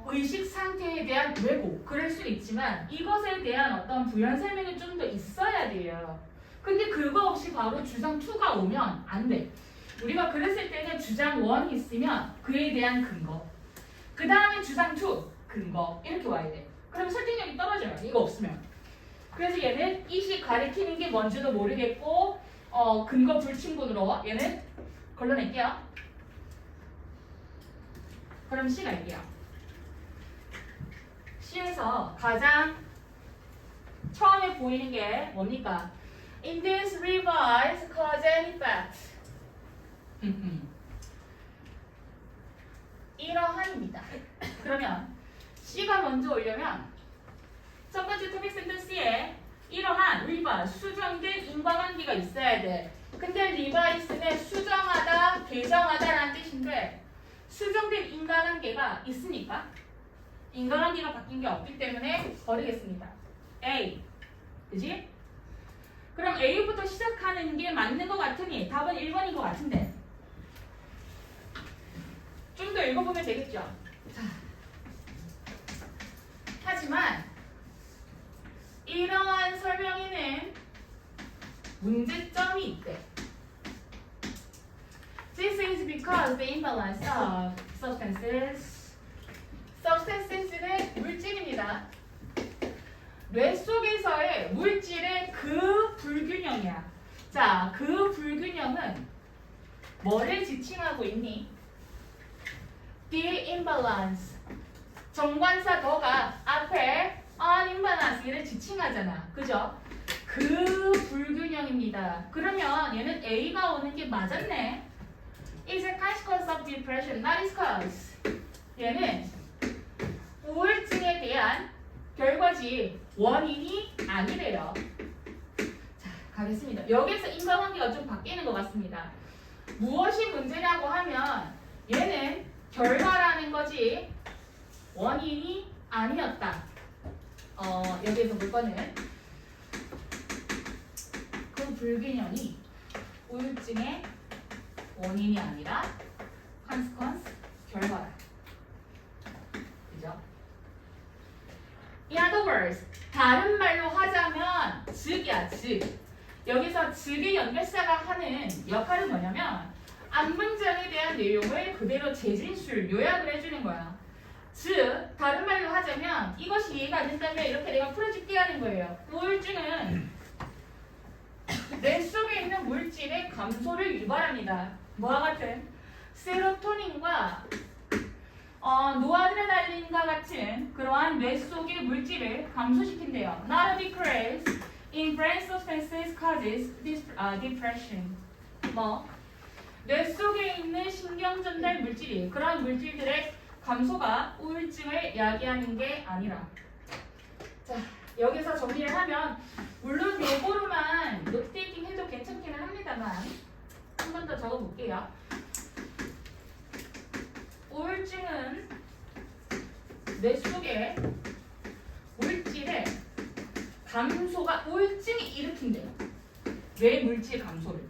의식 상태에 대한 왜곡. 그럴 수 있지만 이것에 대한 어떤 부연 설명이 좀 더 있어야 돼요. 근데 그거 없이 바로 주장 2가 오면 안 돼. 우리가 그랬을 때는 주장 1이 있으면 그에 대한 근거, 그 다음에 주장 2, 근거 이렇게 와야 돼. 그럼 설득력이 떨어져요. 이거 없으면. 그래서 얘는 이식 가리키는 게 뭔지도 모르겠고 근거 불충분으로 얘는 걸러낼게요. 그럼 C 갈게요. C에서 가장 처음에 보이는 게 뭡니까? In this revised cause and effect. 이러한입니다. 그러면 C가 먼저 오려면 첫 번째 토픽 센텐스에 이러한 리바이스, 수정된 인과관계가 있어야 돼. 근데 리바이스는 수정하다, 개정하다라는 뜻인데 수정된 인과관계가 있으니까 인과관계가 바뀐 게 없기 때문에 버리겠습니다. A, 그지? 그럼 A부터 시작하는 게 맞는 것 같으니 답은 1번인 것 같은데 좀 더 읽어보면 되겠죠? 자, 하지만 이러한 문제점이 있대. This is because the imbalance of substances. substances는 물질입니다. 뇌 속에서의 물질의 그 불균형이야. 자, 그 불균형은 뭐를 지칭하고 있니? The imbalance. 정관사 더가 앞에 unimbalance를 지칭하잖아. 그죠? 그 불균형입니다. 그러면 얘는 A가 오는 게 맞았네. Is a consequence of depression, not its cause. 얘는 우울증에 대한 결과지 원인이 아니래요. 자, 가겠습니다. 여기서 인과관계가 좀 바뀌는 것 같습니다. 무엇이 문제냐고 하면 얘는 결과라는 거지 원인이 아니었다. 여기에서 볼 거는 그 불균형이 우울증의 원인이 아니라 consequence, 결과다. 그죠? In other words, 다른 말로 하자면 즉이야, 즉. 여기서 즉의 연결사가 하는 역할은 뭐냐면 앞문장에 대한 내용을 그대로 재진술, 요약을 해주는 거야. 즉, 다른 말로 하자면 이것이 이해가 안 된다면 이렇게 내가 풀어줄게 하는 거예요. 우울증은 뇌 속에 있는 물질의 감소를 유발합니다. 뭐와 같은? 세로토닌과 노아드레날린과 같은 그러한 뇌 속의 물질을 감소시킨대요. Not a decrease in brain substances causes depression. 뇌 속에 있는 신경 전달 물질이 그런 물질들의 감소가 우울증을 야기하는 게 아니라. 자, 여기서 정리를 하면 물론 요거로만 노트테이킹 해도 괜찮기는 합니다만 한 번 더 적어볼게요. 우울증은 뇌 속에 물질의 감소가 우울증이 일으킨대요. 뇌 물질 감소를.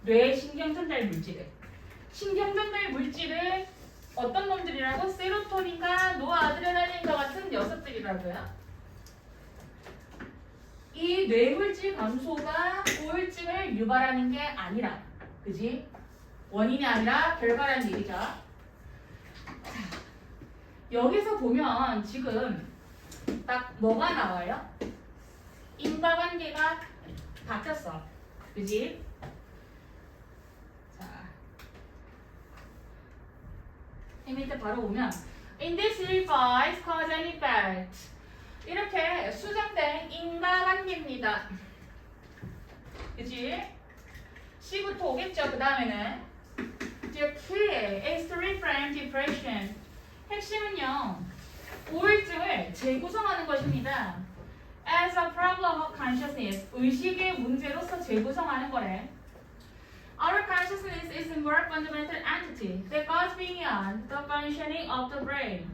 뇌 신경 전달 물질을. 신경 전달 물질을 어떤 놈들이라고? 세로토닌과 노아드레날린과 같은 녀석들이라고요. 이 뇌물질 감소가 우울증을 유발하는 게 아니라, 그지? 원인이 아니라 결과라는 얘기죠. 자, 여기서 보면 지금 딱 뭐가 나와요? 인과관계가 바뀌었어. 그지? 자, 이 밑에 바로 보면 In this revised cause and effect 이렇게 수정된 인과관계입니다. 그치? C부터 오겠죠. 그 다음에는 The key is to reframe depression. 핵심은요, 우울증을 재구성하는 것입니다. As a problem of consciousness, 의식의 문제로서 재구성하는 거래. Our consciousness is a more fundamental entity that goes beyond the functioning of the brain.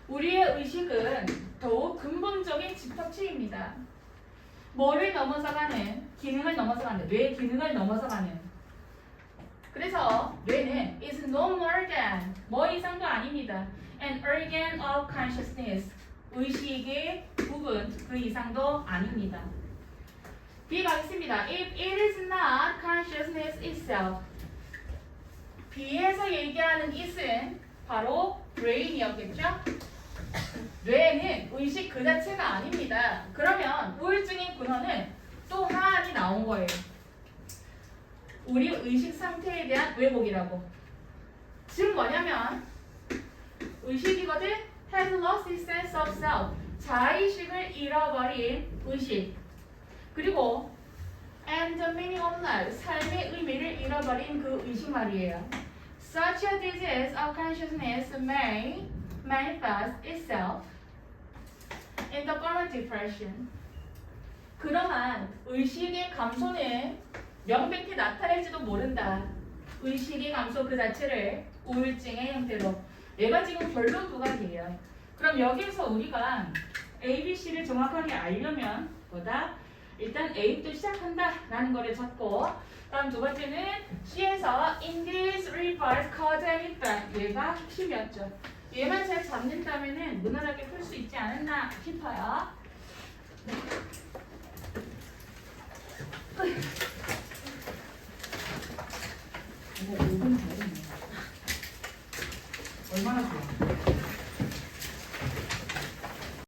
우리의 의식은 더욱 근본적인 집합체입니다. 뭐를 넘어서가는? 기능을 넘어서가는, 뇌 기능을 넘어서가는. 그래서 뇌는 is no more than, 뭐 이상도 아닙니다. An organ of consciousness, 의식의 부분, 그 이상도 아닙니다. B 가겠습니다. If it is not consciousness itself, B에서 얘기하는 it은 바로 brain이었겠죠? 뇌는 의식 그 자체가 아닙니다. 그러면 우울증의 근원은 또 하나이 나온 거예요. 우리 의식 상태에 대한 왜곡이라고. 즉 뭐냐면 의식이거든. has lost its sense of self. 자의식을 잃어버린 의식. 그리고 and the meaning of life. 삶의 의미를 잃어버린 그 의식 말이에요. Such a disease of consciousness may manifest itself in the form of depression. 그러한 의식의 감소는 명백히 나타날지도 모른다. 의식의 감소 그 자체를 우울증의 형태로. 얘가 지금 결론 두 가지예요. 그럼 여기서 우리가 A, B, C를 정확하게 알려면 뭐다? 일단 A부터 시작한다 라는 거를 잡고, 다음 두 번째는 C에서 in this revised cause and effect, 얘가 핵심이었죠. 얘만 잘 잡는다면은 무난하게 풀 수 있지 않았나 싶어요.